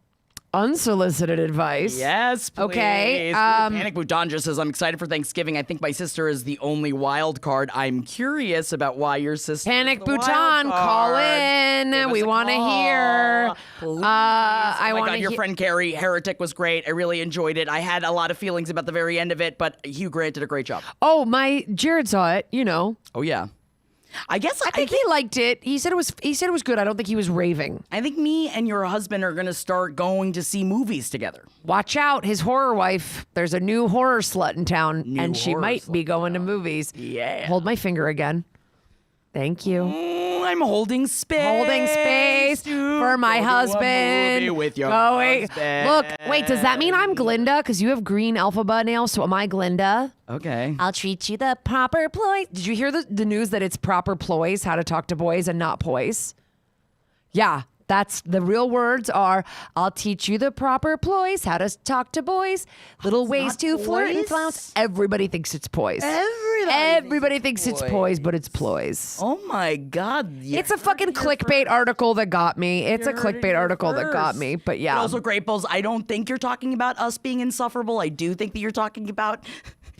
unsolicited advice. Yes, please. Okay. Panic Bhutan just says, I'm excited for Thanksgiving. I think my sister is the only wild card. I'm curious about why your sister Panic is the Bhutan, wild call card. in. Give us We a want to call. hear. Please. I oh my want God, to your friend Carrie, Heretic, was great. I really enjoyed it. I had a lot of feelings about the very end of it, but Hugh Grant did a great job. Oh, my Jared saw it, you know. Oh, yeah. I guess I think he liked it. He said it was good. I don't think he was raving. I think me and your husband are going to start going to see movies together. Watch out, his horror wife. There's a new horror slut in town, and she horror might be slut going to movies. Yeah. Hold my finger again. Thank you. I'm holding space. Holding space for my go to a husband. movie with your Going. husband. Look, wait, does that mean I'm Glinda? Because you have green alphabet nails, so am I Glinda? Okay. I'll treat you the proper ploys. Did you hear the news that it's proper ploys, how to talk to boys and not poise? Yeah, that's the real words are, I'll teach you the proper ploys, how to talk to boys, little ways not to flirt and poise? flounce. Everybody thinks it's poise. Everybody thinks it's poise, but it's ploys. Oh my God. It's a fucking clickbait article that got me. It's a clickbait article that got me, but yeah. Also, Great Bulls, I don't think you're talking about us being insufferable. I do think that you're talking about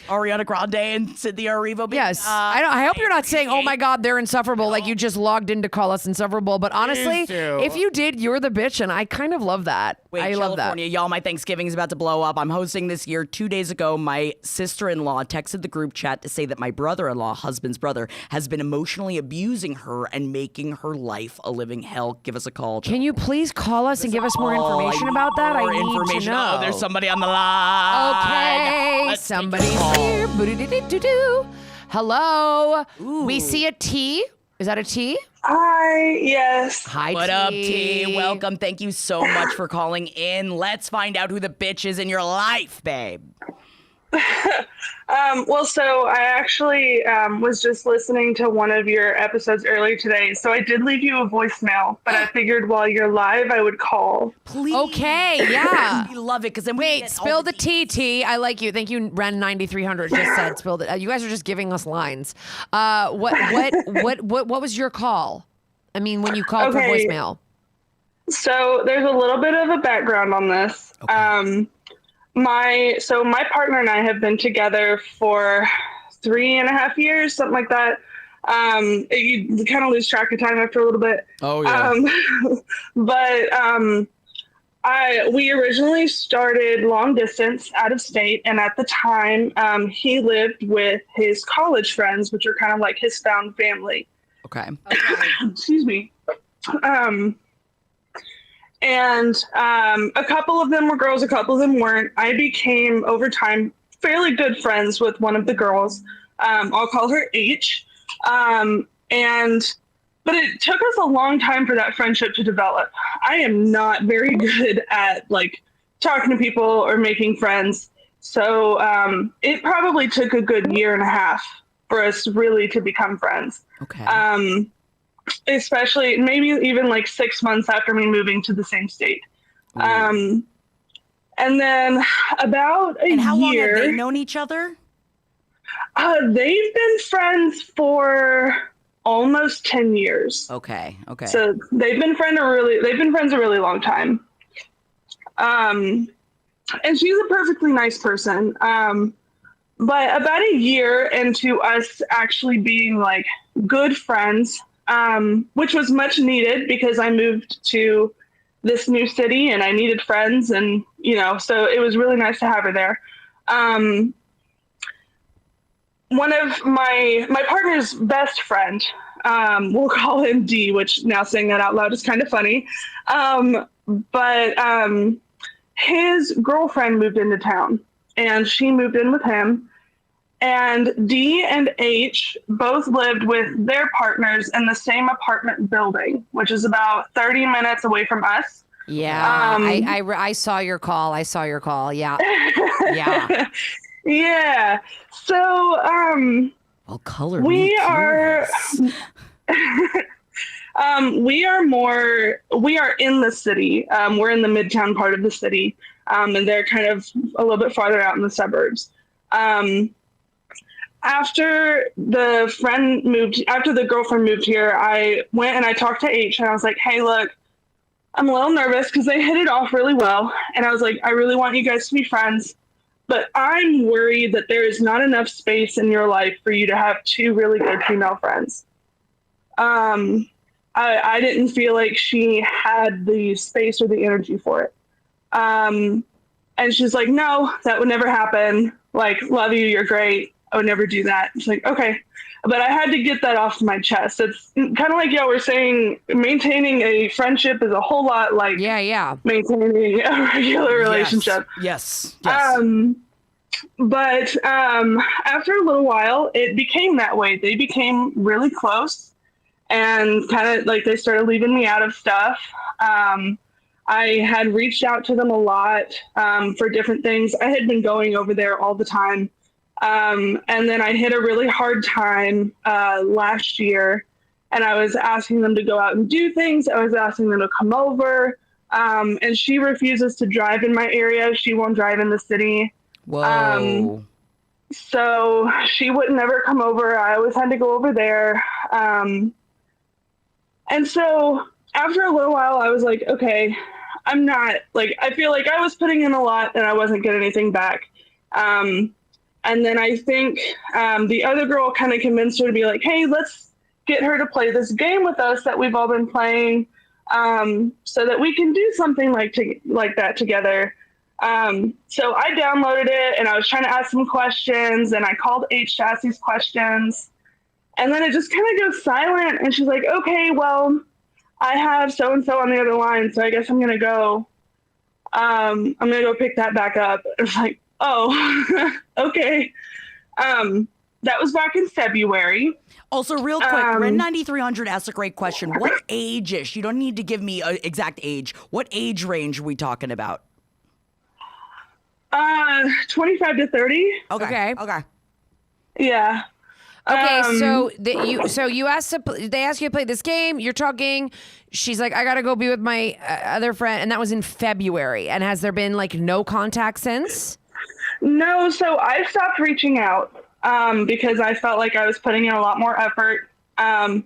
Ariana Grande and Cynthia Erivo. Yes. I hope you're not saying, oh my God, they're insufferable, like you just logged in to call us insufferable. But honestly, if you did, you're the bitch, and I kind of love that. Wait, I love that. California, y'all, my Thanksgiving is about to blow up. I'm hosting this year. 2 days ago, my sister-in-law texted the group chat to say that my brother-in-law, husband's brother, has been emotionally abusing her and making her life a living hell. Give us a call. Can you please call us and give us more information about that? I need to know. Oh, there's somebody on the line. Okay, Let's take somebody's a call. here. Boo-doo-doo-doo-doo. Hello. We see a T. Is that a T? Hi, yes. Hi, What up, T? Welcome. Thank you so much for calling in. Let's find out who the bitch is in your life, babe. Well, so I actually was just listening to one of your episodes earlier today. So I did leave you a voicemail, but I figured while you're live, I would call. Please. Okay, yeah. We love it because then we Wait, get spill all the tea, T. I like you. Thank you, Ren 9300 just said spill it. You guys are just giving us lines. What was your call? I mean, when you called for Okay. voicemail. So there's a little bit of a background on this. Okay. My partner and I have been together for 3.5 years, something like that. You kind of lose track of time after a little bit. Oh, yeah. We originally started long distance out of state, and at the time, he lived with his college friends, which are kind of like his found family. Okay. Excuse me. And a couple of them were girls, a couple of them weren't. I became, over time, fairly good friends with one of the girls. I'll call her H. But it took us a long time for that friendship to develop. I am not very good at like talking to people or making friends. So it probably took a good 1.5 years for us really to become friends. Okay. Especially maybe even like 6 months after me moving to the same state. And then about a and how year, long have they known each other? they've been friends for almost 10 years. Okay. Okay. So they've been friends a really long time. And she's a perfectly nice person. But about a year into us actually being like good friends, which was much needed because I moved to this new city and I needed friends, and so it was really nice to have her there. One of my partner's best friend, we'll call him D, which now saying that out loud is kind of funny. But his girlfriend moved into town and she moved in with him. And D and H both lived with their partners in the same apartment building, which is about 30 minutes away from us. Yeah, I saw your call. Yeah. Yeah. Yeah. So, Well, color we me are, curious. we are in the city. We're in the midtown part of the city. And they're kind of a little bit farther out in the suburbs. After the girlfriend moved here, I went and I talked to H and I was like, hey, look, I'm a little nervous because they hit it off really well. And I was like, I really want you guys to be friends, but I'm worried that there is not enough space in your life for you to have two really good female friends. I didn't feel like she had the space or the energy for it. And she's like, no, that would never happen. Like, love you, you're great. I would never do that. It's like, okay. But I had to get that off my chest. It's kind of like y'all were saying, maintaining a friendship is a whole lot like maintaining a regular relationship. Yes. But after a little while, it became that way. They became really close and kind of like they started leaving me out of stuff. I had reached out to them a lot for different things. I had been going over there all the time. And then I hit a really hard time last year, and I was asking them to go out and do things. I was asking them to come over, and she refuses to drive in my area. She won't drive in the city. Whoa. So she would never come over. I always had to go over there. And so after a little while, I was like, okay, I'm not like, I feel like I was putting in a lot and I wasn't getting anything back. And then I think the other girl kind of convinced her to be like, hey, let's get her to play this game with us that we've all been playing so that we can do something like that together. So I downloaded it and I was trying to ask some questions and I called H to ask these questions. And then it just kind of goes silent. And she's like, okay, well, I have so-and-so on the other line, so I guess I'm going to go. I'm going to go pick that back up. It was like, oh, okay. That was back in February. Also, real quick, Ren 9300 asked a great question. What age-ish? You don't need to give me an exact age. What age range are we talking about? 25 to 30. Okay. Yeah. Okay, so you asked they asked you to play this game. You're talking. She's like, I gotta go be with my other friend, and that was in February. And has there been like no contact since? No, so I stopped reaching out because I felt like I was putting in a lot more effort, and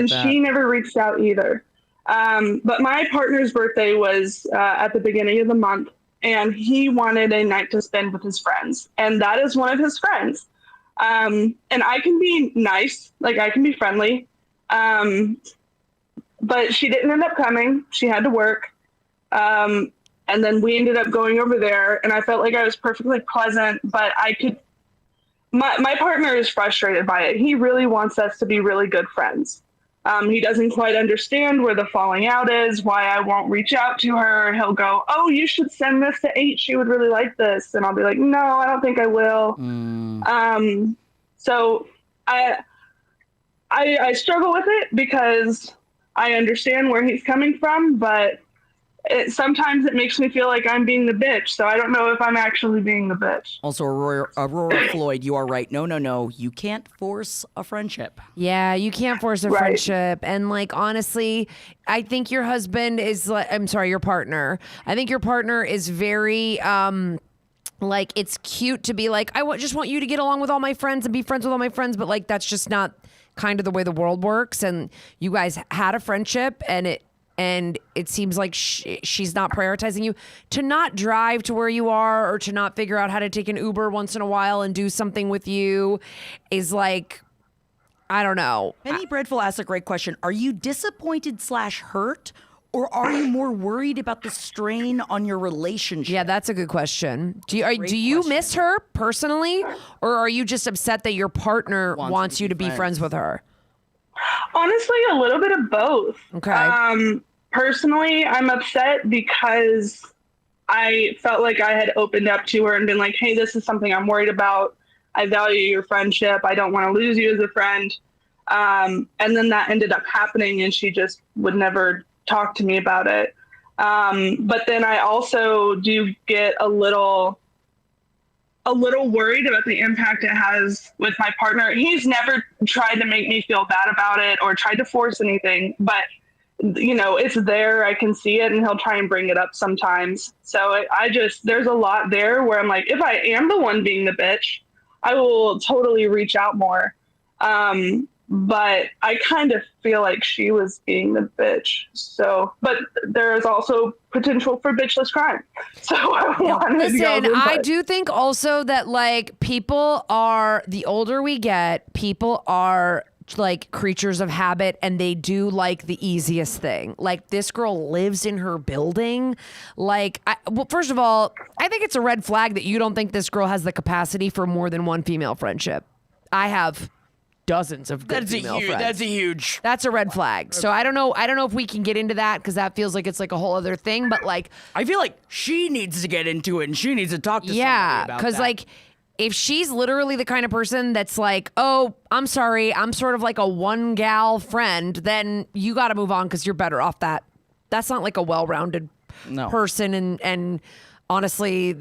she never reached out either. But my partner's birthday was at the beginning of the month, and he wanted a night to spend with his friends, and that is one of his friends. And I can be nice, like I can be friendly. But she didn't end up coming. She had to work. And then we ended up going over there and I felt like I was perfectly pleasant, but my partner is frustrated by it. He really wants us to be really good friends. He doesn't quite understand where the falling out is, why I won't reach out to her. He'll go, oh, you should send this to H. She would really like this. And I'll be like, no, I don't think I will. So I struggle with it because I understand where he's coming from, but sometimes it makes me feel like I'm being the bitch. So I don't know if I'm actually being the bitch. Also, Aurora Floyd, you are right. No. You can't force a friendship. Yeah, you can't force a friendship. And like, honestly, I think your husband is like, I'm sorry, your partner. I think your partner is very, like, it's cute to be like, just want you to get along with all my friends and be friends with all my friends. But like, that's just not kind of the way the world works. And you guys had a friendship and it seems like she's not prioritizing you. To not drive to where you are or to not figure out how to take an Uber once in a while and do something with you is like, I don't know. Penny Breadful asked a great question. Are you disappointed / hurt, or are you more worried about the strain on your relationship? Yeah, that's a good question. Do you miss her personally, or are you just upset that your partner wants you to be friends with her? Honestly, a little bit of both. Okay. Personally, I'm upset because I felt like I had opened up to her and been like, hey, this is something I'm worried about. I value your friendship. I don't want to lose you as a friend. And then that ended up happening, and she just would never talk to me about it. But then I also do get a little worried about the impact it has with my partner. He's never tried to make me feel bad about it or tried to force anything, but it's there. I can see it, and he'll try and bring it up sometimes. So there's a lot there where I'm like, if I am the one being the bitch, I will totally reach out more. But I kind of feel like she was being the bitch. So, but there is also potential for bitchless crime. So I do think also that like the older we get, people are like creatures of habit, and they do like the easiest thing. Like this girl lives in her building. Like, first of all, I think it's a red flag that you don't think this girl has the capacity for more than one female friendship. I have dozens of good female friends. That's a red flag. So I don't know if we can get into that, because that feels like it's like a whole other thing. But like, I feel like she needs to get into it, and she needs to talk to somebody about that. Because like, if she's literally the kind of person that's like, oh, I'm sorry, I'm sort of like a one gal friend, then you got to move on, because you're better off that. That's not like a well-rounded person. And honestly,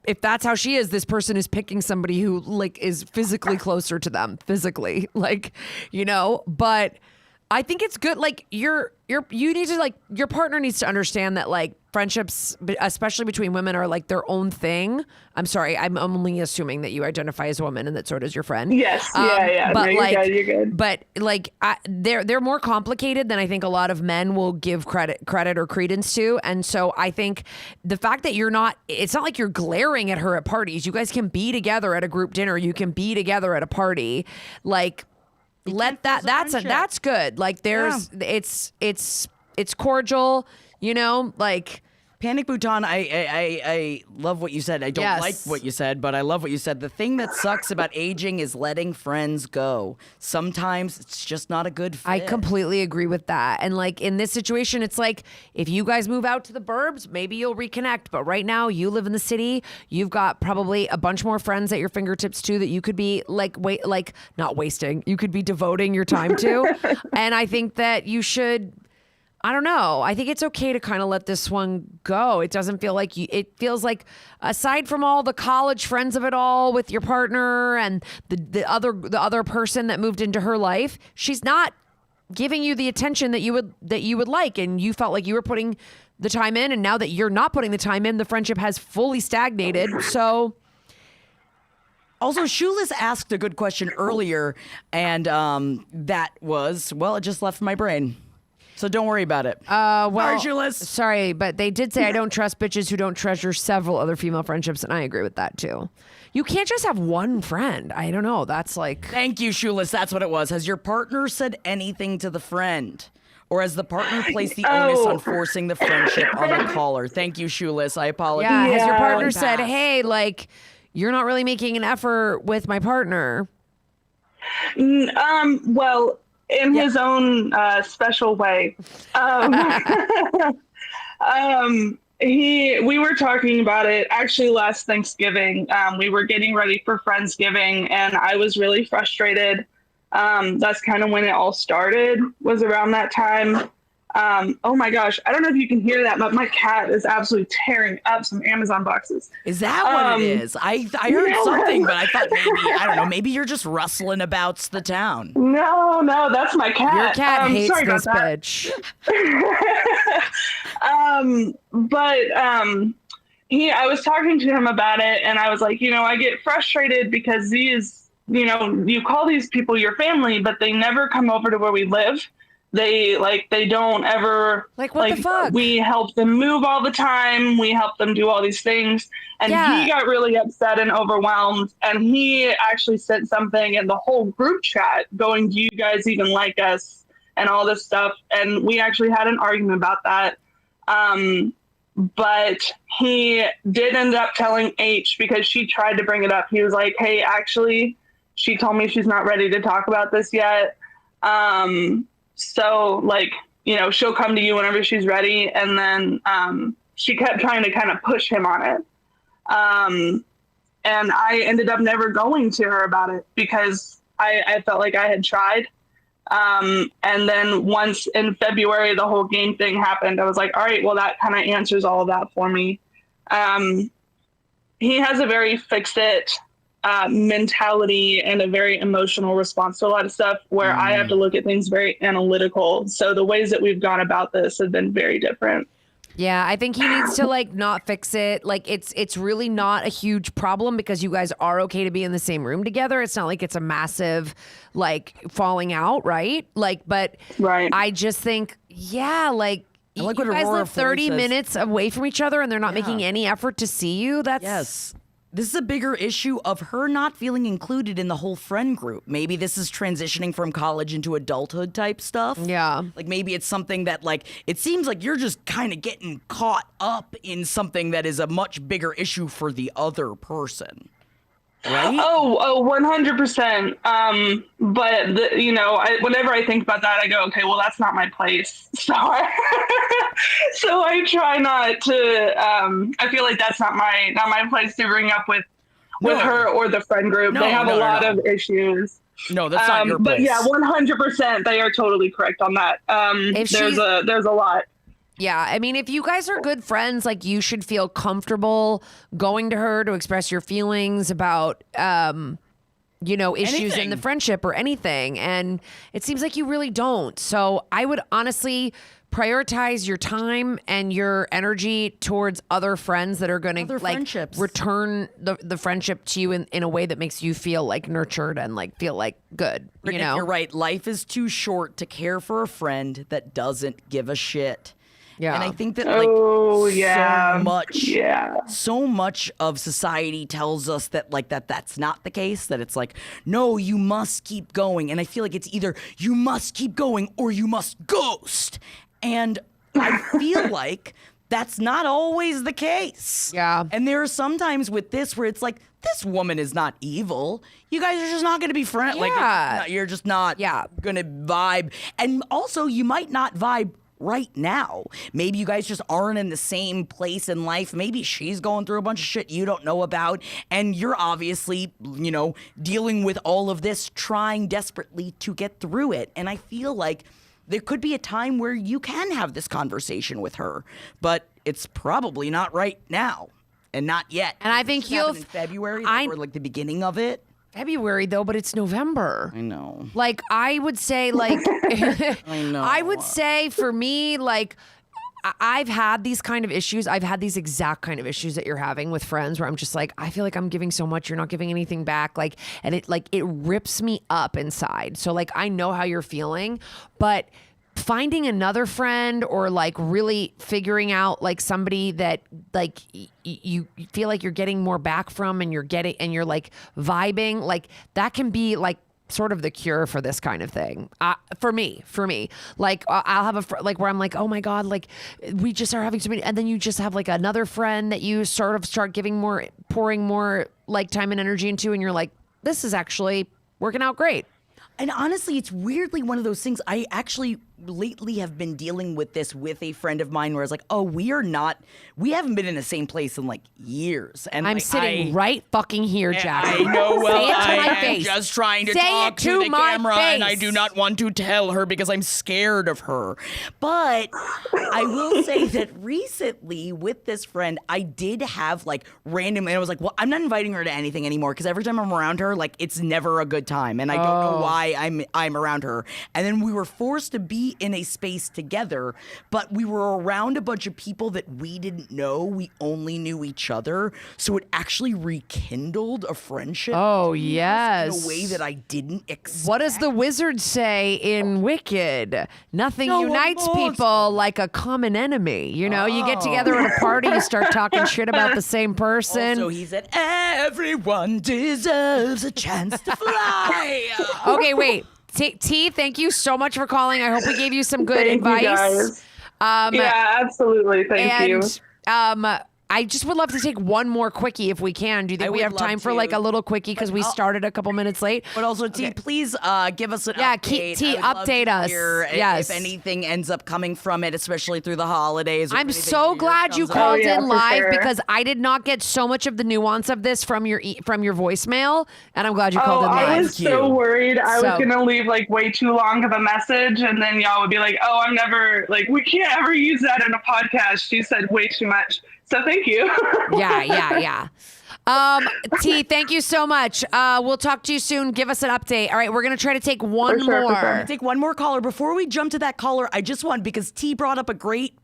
if that's how she is, this person is picking somebody who like is physically closer to them, like, but I think it's good. Like you need to like, your partner needs to understand that like friendships, especially between women, are like their own thing. I'm sorry, I'm only assuming that you identify as a woman and that so does your friend. Yes, yeah. But no, you're good. But like, they're more complicated than I think a lot of men will give credit or credence to. And so I think the fact that it's not like you're glaring at her at parties. You guys can be together at a group dinner. You can be together at a party. Like, that's good. Like it's cordial, like Panic Bhutan, I love what you said. I don't like what you said, but I love what you said. The thing that sucks about aging is letting friends go. Sometimes it's just not a good fit. I completely agree with that. And like in this situation, it's like if you guys move out to the burbs, maybe you'll reconnect. But right now you live in the city. You've got probably a bunch more friends at your fingertips too that you could be not wasting. You could be devoting your time to. And I think that you should, I don't know. I think it's okay to kind of let this one go. It doesn't feel like it feels like, aside from all the college friends of it all with your partner and the other person that moved into her life, she's not giving you the attention that you would like, and you felt like you were putting the time in, and now that you're not putting the time in, the friendship has fully stagnated. So also, Shoeless asked a good question earlier, and that was, it just left my brain. So don't worry about it. Sorry, but they did say I don't trust bitches who don't treasure several other female friendships, and I agree with that too. You can't just have one friend. I don't know. That's like... Thank you, Shoeless. That's what it was. Has your partner said anything to the friend? Or has the partner placed the onus on forcing the friendship on the caller? Thank you, Shoeless. I apologize. Yeah, has your partner said, hey, like, you're not really making an effort with my partner? Well... in his own special way. We were talking about it actually last Thanksgiving. We were getting ready for Friendsgiving, and I was really frustrated. That's kind of when it all started, was around that time. Oh my gosh, I don't know if you can hear that, but my cat is absolutely tearing up some Amazon boxes. Is that what it is? I heard something, but I thought maybe you're just rustling about the town. No, that's my cat. Your cat hates this bitch. I was talking to him about it, and I was like, I get frustrated because these, you call these people your family, but they never come over to where we live. They don't ever, what the fuck? We help them move all the time. We help them do all these things. And he got really upset and overwhelmed. And he actually sent something in the whole group chat going, do you guys even like us? And all this stuff. And we actually had an argument about that. But he did end up telling H, because she tried to bring it up. He was like, hey, actually, she told me she's not ready to talk about this yet. So she'll come to you whenever she's ready. And then she kept trying to kind of push him on it. And I ended up never going to her about it because I felt like I had tried. And then once in February, the whole game thing happened, I was like, all right, well, that kind of answers all of that for me. He has a very fix-it mentality and a very emotional response to a lot of stuff where I have to look at things very analytical. So the ways that we've gone about this have been very different. Yeah, I think he needs to like not fix it. Like it's really not a huge problem because you guys are okay to be in the same room together. It's not like it's a massive like falling out, right? Like, but right. I just think, yeah, like I like you what guys Aurora live Floyd 30 says. minutes away from each other and they're not Yeah. making any effort to see you. That's Yes. This is a bigger issue of her not feeling included in the whole friend group. Maybe this is transitioning from college into adulthood type stuff. Yeah. Like maybe it's something that like, it seems like you're just kind of getting caught up in something that is a much bigger issue for the other person. Right? Oh, 100%. But whenever I think about that, I go, okay, well, that's not my place. So I try not to. I feel like that's not my place to bring up with her or the friend group. No, they have no, a lot no. of issues. No, that's not your place. But yeah, 100%. They are totally correct on that. There's a lot. Yeah, I mean, if you guys are good friends, like you should feel comfortable going to her to express your feelings about, issues Anything. in the friendship or anything. And it seems like you really don't. So I would honestly prioritize your time and your energy towards other friends that are going to like friendships. return the friendship to you in a way that makes you feel like nurtured and like feel like good. Rick, You know, you're right. Life is too short to care for a friend that doesn't give a shit. Yeah. And I think that so much of society tells us that that's not the case, that it's like, no, you must keep going. And I feel like it's either you must keep going or you must ghost. And I feel like that's not always the case. Yeah. And there are some times with this where it's like, this woman is not evil. You guys are just not going to be friends. Yeah. Like, you're just not going to vibe. And also, you might not vibe right now. Maybe you guys just aren't in the same place in life. Maybe she's going through a bunch of shit you don't know about, and you're obviously, dealing with all of this, trying desperately to get through it. And I feel like there could be a time where you can have this conversation with her, but it's probably not right now and not yet. And I think This happened in February or like the beginning of it. February though, but it's November. I know. Like I would say, like I know. I would say for me, like I've had these kind of issues. I've had these exact kind of issues that you're having with friends where I'm just like, I feel like I'm giving so much, you're not giving anything back. Like, and it rips me up inside. So like, I know how you're feeling, but finding another friend or like really figuring out like somebody that like you feel like you're getting more back from and you're like vibing, like that can be like sort of the cure for this kind of thing. For me, like I'll have like where I'm like, oh my God, like we just are having so many, and then you just have like another friend that you sort of start pouring more like time and energy into, and you're like, this is actually working out great. And honestly, it's weirdly one of those things. I actually lately have been dealing with this with a friend of mine where it's like, oh, we haven't been in the same place in like years. And I'm sitting right fucking here, Jackie. I know, well, Say it to I my am face. just trying to Say talk it to the my camera, face. and I do not want to tell her because I'm scared of her. But I will say that recently with this friend, I did have like random, and I was like, well, I'm not inviting her to anything anymore because every time I'm around her, like it's never a good time, and I don't know why I'm around her. And then we were forced to be in a space together, but we were around a bunch of people that we didn't know. We only knew each other, so it actually rekindled a friendship. Oh, between us yes. in a way that I didn't expect. What does the wizard say in Wicked? Nothing No unites one wants people like a common enemy. You know, you get together at a party, you start talking shit about the same person. Also, he said, everyone deserves a chance to fly. Okay, wait. T, thank you so much for calling. I hope we gave you some good Thank advice. you guys. Yeah, absolutely. Thank you. I just would love to take one more quickie if we can. Do you I think we would have time love for to. like a little quickie because we started a couple minutes late? But also, T, please give us an Yeah, update. T, I would love update to us. hear Yes. If anything ends up coming from it, especially through the holidays. or if I'm anything so weird glad you comes up. called yeah, in for live sure. because I did not get so much of the nuance of this from your voicemail, and I'm glad you called in I live. was so worried I was So- gonna leave like way too long of a message, and then y'all would be like, "Oh, I'm never like we can't ever use that in a podcast." She said way too much, so thank you. Yeah. T, thank you so much. We'll talk to you soon. Give us an update. All right, we're gonna try to take one For sure, for more. sure. Take one more caller. Before we jump to that caller, I just want, because T brought up a great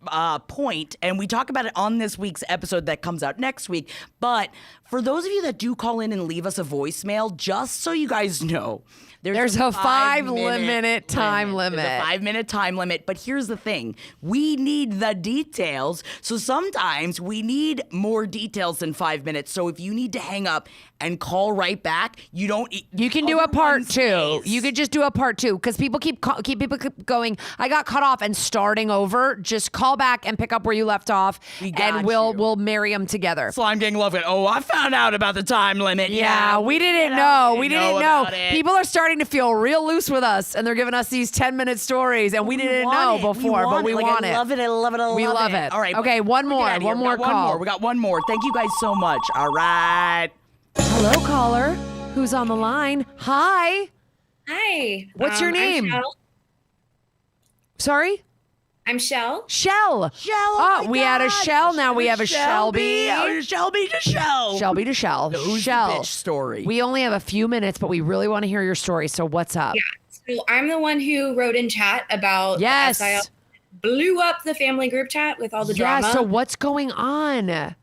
point, and we talk about it on this week's episode that comes out next week. But for those of you that do call in and leave us a voicemail, just so you guys know, There's a 5-minute time limit. There's a 5-minute time limit. But here's the thing. We need the details. So sometimes we need more details than 5 minutes. So if you need to hang up and call right back, you don't. You can do a other part ones two. space. You could just do a part two because people keep going. I got cut off and starting over. Just call back and pick up where you left off, We got and we'll you. marry them together. Slime Gang Love It. Oh, I found out about the time limit. Yeah, we didn't know. We didn't know. about it. People are starting to feel real loose with us, and they're giving us these 10-minute stories, and we didn't know before, but we want it. I love it. I love it. I love We love it. All right. Okay, one we're more. getting out of One here. more call. We got one more. Thank you guys so much. All right. Hello, caller. Who's on the line? Hi. Hi. What's your name? I'm Shell. Sorry? I'm Shell. Shell. Shell. We had a Shell. Now we have a Shelby. Shelby to Shell. Shelby to Shell. Who's Shell. the bitch story? We only have a few minutes, but we really want to hear your story. So what's up? So I'm the one who wrote in chat about Yes. the SIL blew up the family group chat with all the Yeah. drama. So what's going on?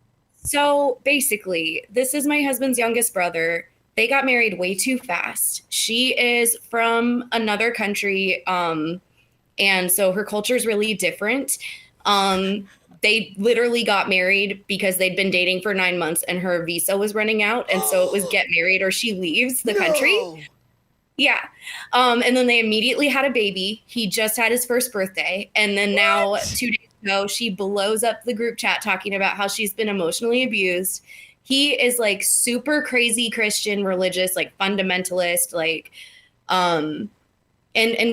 So basically, this is my husband's youngest brother. They got married way too fast. She is from another country, and so her culture is really different. They literally got married because they'd been dating for 9 months and her visa was running out, and so it was get married or she leaves the country. Yeah. And then they immediately had a baby. He just had his first birthday, and then now 2 days ago, she blows up the group chat talking about how she's been emotionally abused. He is like super crazy Christian, religious, like fundamentalist, like, and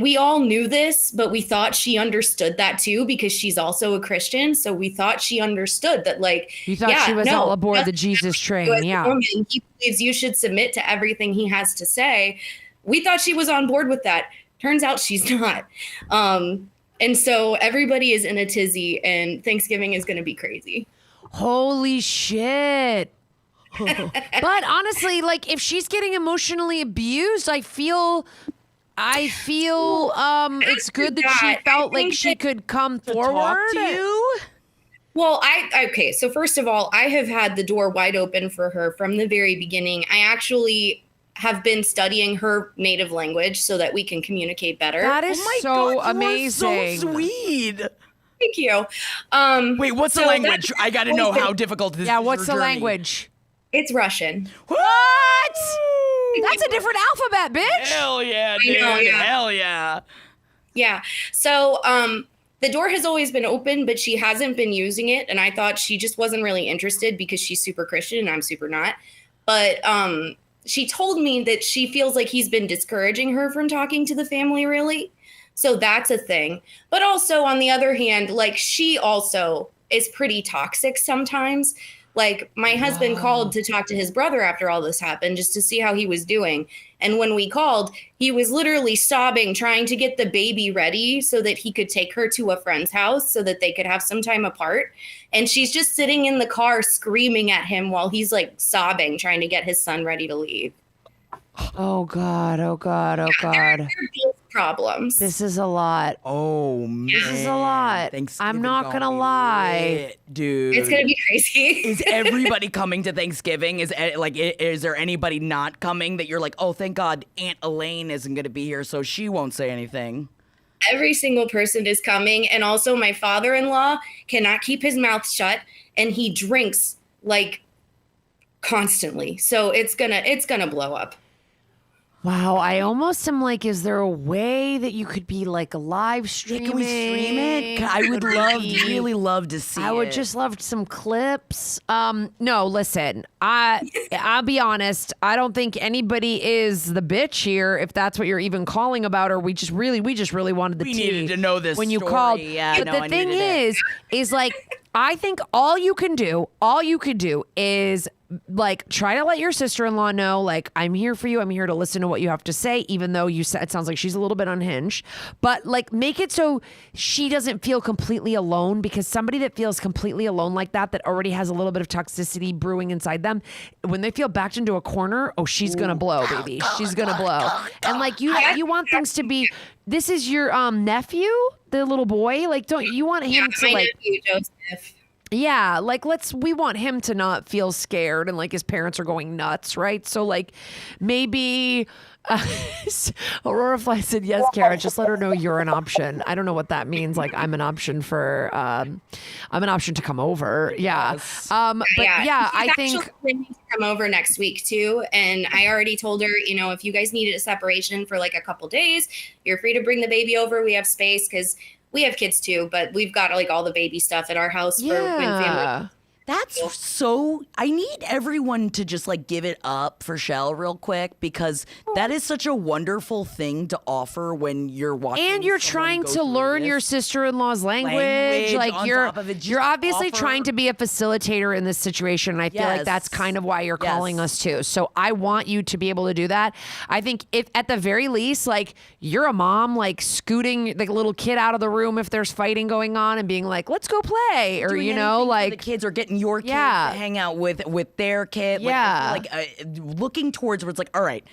we all knew this, but we thought she understood that too because she's also a Christian. So we thought she understood that, like, You thought she was all aboard the Jesus train. Yeah. He believes you should submit to everything he has to say. We thought she was on board with that. Turns out she's not. And so everybody is in a tizzy, and Thanksgiving is going to be crazy. Holy shit. But honestly, like if she's getting emotionally abused, I feel it's good that she that, felt I like think she that- could come Talk forward. to you? Well, okay. So first of all, I have had the door wide open for her from the very beginning. I actually have been studying her native language so that we can communicate better. That is Oh my so God, you are amazing. so sweet. Thank you. Wait, what's the So language? that's I got to know always how been- difficult this is. Yeah, what's the your journey. language? It's Russian. What? That's a different alphabet, bitch. Hell yeah, I dude. know, yeah. Hell yeah. Yeah. So the door has always been open, but she hasn't been using it. And I thought she just wasn't really interested because she's super Christian and I'm super not. But she told me that she feels like he's been discouraging her from talking to the family, really. So that's a thing. But also, on the other hand, like she also is pretty toxic sometimes. Like my husband called to talk to his brother after all this happened just to see how he was doing. And when we called, he was literally sobbing, trying to get the baby ready so that he could take her to a friend's house so that they could have some time apart. And she's just sitting in the car screaming at him while he's like sobbing, trying to get his son ready to leave. Oh God, oh God, oh God. They're both problems. This is a lot. Oh man, This is a lot. Thanksgiving I'm not gonna be lie. lit, dude. It's going to be crazy. Is everybody coming to Thanksgiving? Is there anybody not coming that you're like, oh, thank God, Aunt Elaine isn't going to be here, so she won't say anything? Every single person is coming. And also my father-in-law cannot keep his mouth shut and he drinks like constantly. So it's gonna blow up. Wow, I almost am like, is there a way that you could be like a live streaming? Can we stream it? I would really love to see it. I would just love some clips. No, listen, I'll be honest. I don't think anybody is the bitch here, if that's what you're even calling about, or we just really wanted the tea. We needed to know this when you story. called. Yeah, but the thing is like, I think all you could do is like try to let your sister-in-law know, like, I'm here for you. I'm here to listen to what you have to say, even though you said it sounds like she's a little bit unhinged. But like, make it so she doesn't feel completely alone, because somebody that feels completely alone like that already has a little bit of toxicity brewing inside them, when they feel backed into a corner, she's gonna blow, baby. She's gonna blow. And like, you want things to be. This is your nephew, the little boy. Like, don't you want him to like? Nephew, Joseph. Yeah, like we want him to not feel scared and like his parents are going nuts, right? So like maybe Aurora Fly said, yes, Kara, just let her know you're an option. I don't know what that means. Like I'm an option to come over. Yeah. Yes. But yeah, I think planning to come over next week too. And I already told her, if you guys needed a separation for like a couple days, you're free to bring the baby over. We have space because we have kids too, but we've got like all the baby stuff at our house for when family. That's so, I need everyone to just like give it up for Shell real quick, because that is such a wonderful thing to offer when you're watching. And you're someone trying go to through learn this. your sister-in-law's language. Like on you're top of it, just you're obviously offer- trying to be a facilitator in this situation. And I feel like that's Yes. kind of why you're calling Yes. us too. So I want you to be able to do that. I think if at the very least, like you're a mom, like scooting like a little kid out of the room if there's fighting going on and being like, let's go play. Or, Doing you know, anything for like the kids, or getting your kids Yeah. to hang out with their kid. Yeah. Like looking towards where it's like, all right,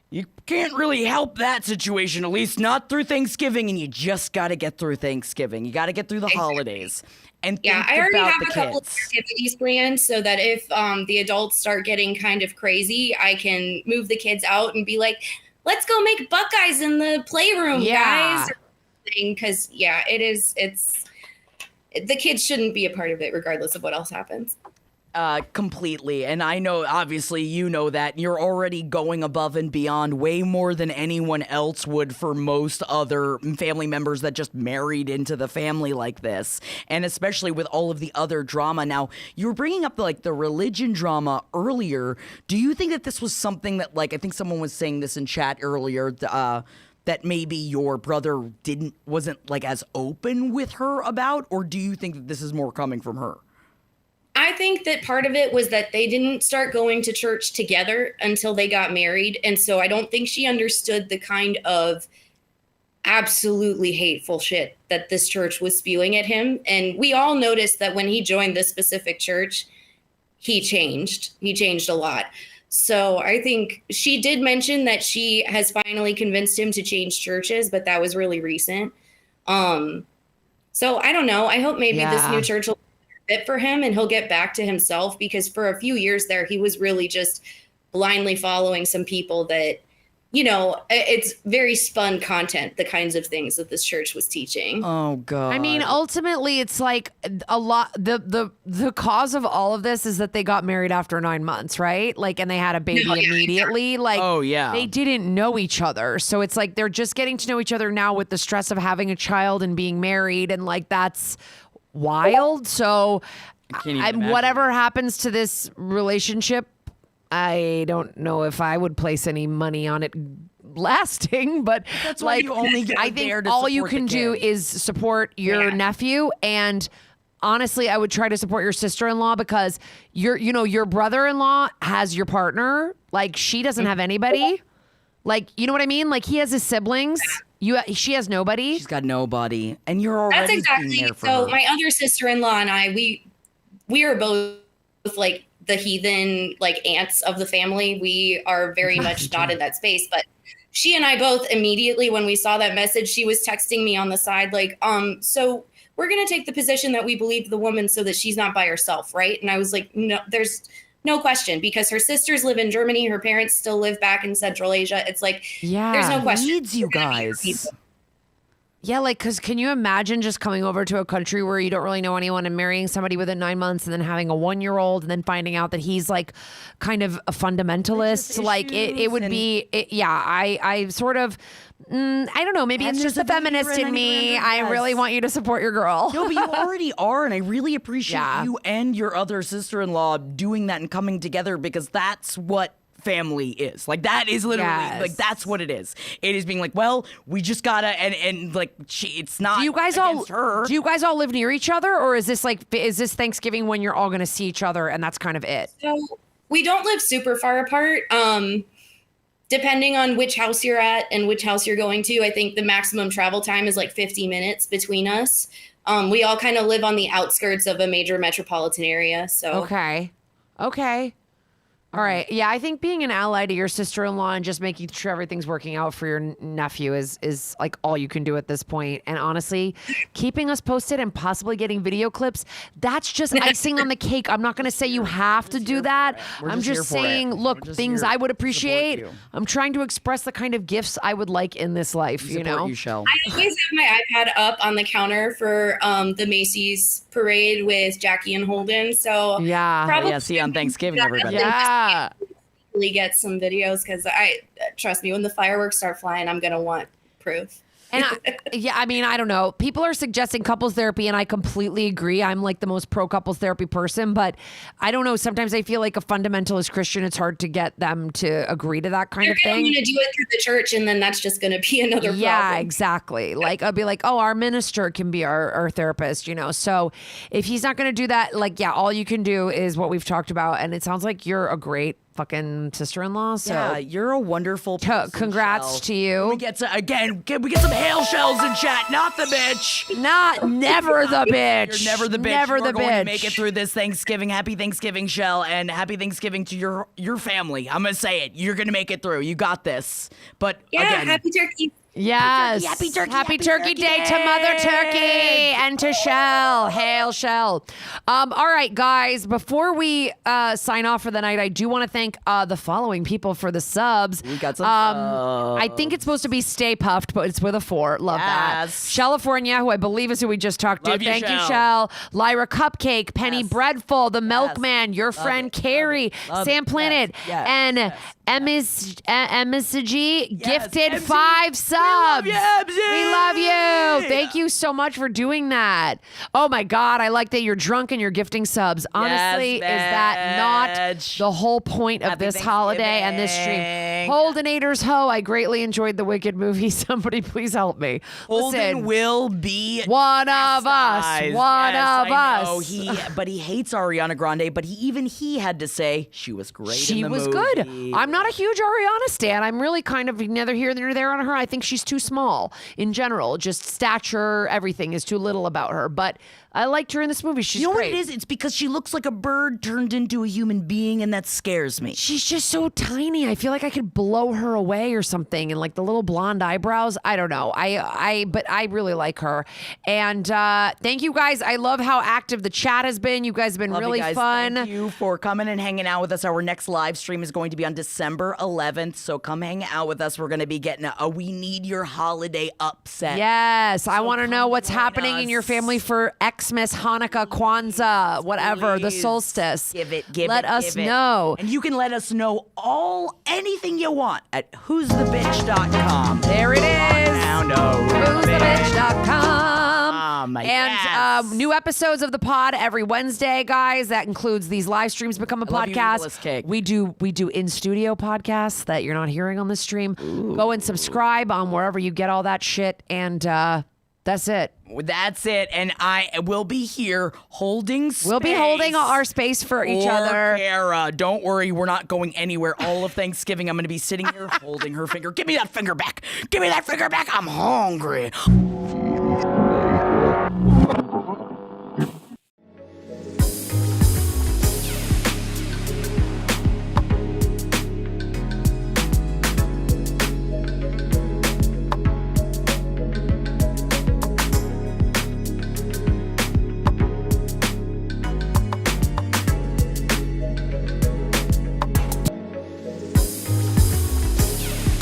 you can't really help that situation, at least not through Thanksgiving, and you just got to get through Thanksgiving. You got to get through the holidays. And Yeah, think I already about have the a couple of kids. activities planned so that if the adults start getting kind of crazy, I can move the kids out and be like, let's go make Buckeyes in the playroom, Yeah. guys. Because, it's the kids shouldn't be a part of it regardless of what else happens. Completely. And I know, obviously, you know that you're already going above and beyond way more than anyone else would for most other family members that just married into the family like this. And especially with all of the other drama. Now, you were bringing up the religion drama earlier. Do you think that this was something that, like, I think someone was saying this in chat earlier, that maybe your brother wasn't like as open with her about? Or do you think that this is more coming from her? I think that part of it was that they didn't start going to church together until they got married. And so I don't think she understood the kind of absolutely hateful shit that this church was spewing at him. And we all noticed that when he joined this specific church, he changed. He changed a lot. So I think she did mention that she has finally convinced him to change churches, but that was really recent. So I don't know. I hope maybe this new church will fit for him and he'll get back to himself, because for a few years there, he was really just blindly following some people that, it's very spun content, the kinds of things that this church was teaching. Oh God. I mean, ultimately, it's like a lot. The cause of all of this is that they got married after 9 months, right? Like, and they had a baby immediately. Like, Oh, yeah. they didn't know each other, so it's like they're just getting to know each other now with the stress of having a child and being married, and like that's wild. So, can't even imagine. whatever happens to this relationship, I don't know if I would place any money on it lasting, but That's why like you only get I there think to all you support the can do kid. is support your nephew, and honestly, I would try to support your sister-in-law, because your brother-in-law has your partner. Like, she doesn't have anybody. Like, you know what I mean? Like, he has his siblings. She has nobody. She's got nobody, and you're already That's exactly. being there for So her. my other sister-in-law and I, we are both like the heathen, like aunts of the family. We are very much not in that space, but she and I both immediately, when we saw that message, she was texting me on the side, like, so we're going to take the position that we believe the woman so that she's not by herself. Right. And I was like, no, there's no question, because her sisters live in Germany. Her parents still live back in Central Asia. It's like, there's no question. Needs you guys. Yeah, like, because can you imagine just coming over to a country where you don't really know anyone and marrying somebody within 9 months and then having a 1-year-old and then finding out that he's like kind of a fundamentalist? Like, it would be, I sort of, I don't know, maybe And it's just there's the a baby feminist in running me. around, I yes. really want you to support your girl. No, but you already are, and I really appreciate Yeah. you and your other sister-in-law doing that and coming together because that's what family is. Like, that is literally, Yes. like, that's what it is. It is being like, well, we just gotta, and like, it's not Do you guys against her. do you guys all live near each other, or is this Thanksgiving when you're all going to see each other and that's kind of it? So we don't live super far apart. Depending on which house you're at and which house you're going to, I think the maximum travel time is like 50 minutes between us. We all kind of live on the outskirts of a major metropolitan area. So Okay. All right. Yeah, I think being an ally to your sister-in-law and just making sure everything's working out for your nephew is like all you can do at this point. And honestly, keeping us posted and possibly getting video clips, that's just icing on the cake. I'm not going to say you have to do that. We're I'm just here just for it. saying, look, We're just things here I would to support appreciate. you. I'm trying to express the kind of gifts I would like in this life, you Support know? you, Shell. I always have my iPad up on the counter for the Macy's parade with Jackie and Holden. So Yeah. probably Yeah, see you on Thanksgiving, everybody. Yeah. get some videos because I trust me, when the fireworks start flying, I'm gonna want proof. And I mean, I don't know. People are suggesting couples therapy, and I completely agree. I'm like the most pro couples therapy person, but I don't know. Sometimes I feel like a fundamentalist Christian, it's hard to get them to agree to that kind You're of thing. gonna do it through the church, and then that's just gonna be another Yeah, problem. exactly. Like, I'll be like, oh, our minister can be our therapist, you know? So if he's not going to do that, like, yeah, all you can do is what we've talked about. And it sounds like you're a great fucking sister-in-law. So Yeah, you're a wonderful person, congrats Shell. to you. We get to, again, we get some hail shells in chat, not the bitch. Never the bitch. You're never the bitch. Never You the are going bitch. to make it through this Thanksgiving. Happy Thanksgiving, Shell, and happy Thanksgiving to your family. I'm gonna say it. You're gonna make it through. You got this. But Yeah, again, happy turkey. Yes. Happy turkey Day to Mother Turkey and to Shell. Hail Shell. All right, guys, before we sign off for the night, I do want to thank the following people for the subs. We got some I think it's supposed to be Stay Puffed, but it's with a 4. Love that. Yes. California, who I believe is who we just talked Love to. you, Thank you, Shell. Shell. Lyra Cupcake, Penny Yes. Breadful, The Milkman, your friend Carrie, Love Sam it. Planet, Yes. and Yes. MSG gifted MC. 5 subs. love you, MC. We love you. Thank you so much for doing that. Oh my God, I like that you're drunk and you're gifting subs. Honestly, is that not bitch. the whole point of Happy this holiday and this stream? Thanksgiving. Holdenators ho, I greatly enjoyed the Wicked movie. Somebody please help me. Holden Listen, will be one of us. chastised. One Yes, of I know. us. But he hates Ariana Grande. But he had to say she was great. She in the was movie. good. I'm not a huge Ariana stan. I'm really kind of neither here nor there on her. I think she's too small in general. Just stature, everything is too little about her. But I liked her in this movie. She's You know great. what it is? It's because she looks like a bird turned into a human being, and that scares me. She's just so tiny. I feel like I could blow her away or something. And like the little blonde eyebrows. I don't know. But I really like her. And thank you guys. I love how active the chat has been. You guys have been Love really you guys. fun. Thank you for coming and hanging out with us. Our next live stream is going to be on December 11th, so come hang out with us. We're going to be getting a We Need Your Holiday Upset. Yes, I So want to come know what's join happening in your us. family for Xmas, Hanukkah, Kwanzaa, whatever, the Please. solstice. Give Let it, us give it. know. And you can let us know anything you want at who'sthebitch.com. There it is. Now, no. who'sthebitch.com. And yes. new episodes of the pod every Wednesday, guys. That includes these live streams become a I love you, podcast. Eagleist Cake. We do in studio podcasts that you're not hearing on the stream. Go and subscribe on wherever you get all that shit. And that's it. That's it. And I will be here holding space. We'll be holding our space for each for other. Kara. Don't worry, we're not going anywhere. All of Thanksgiving, I'm going to be sitting here holding her finger. Give me that finger back. Give me that finger back. I'm hungry.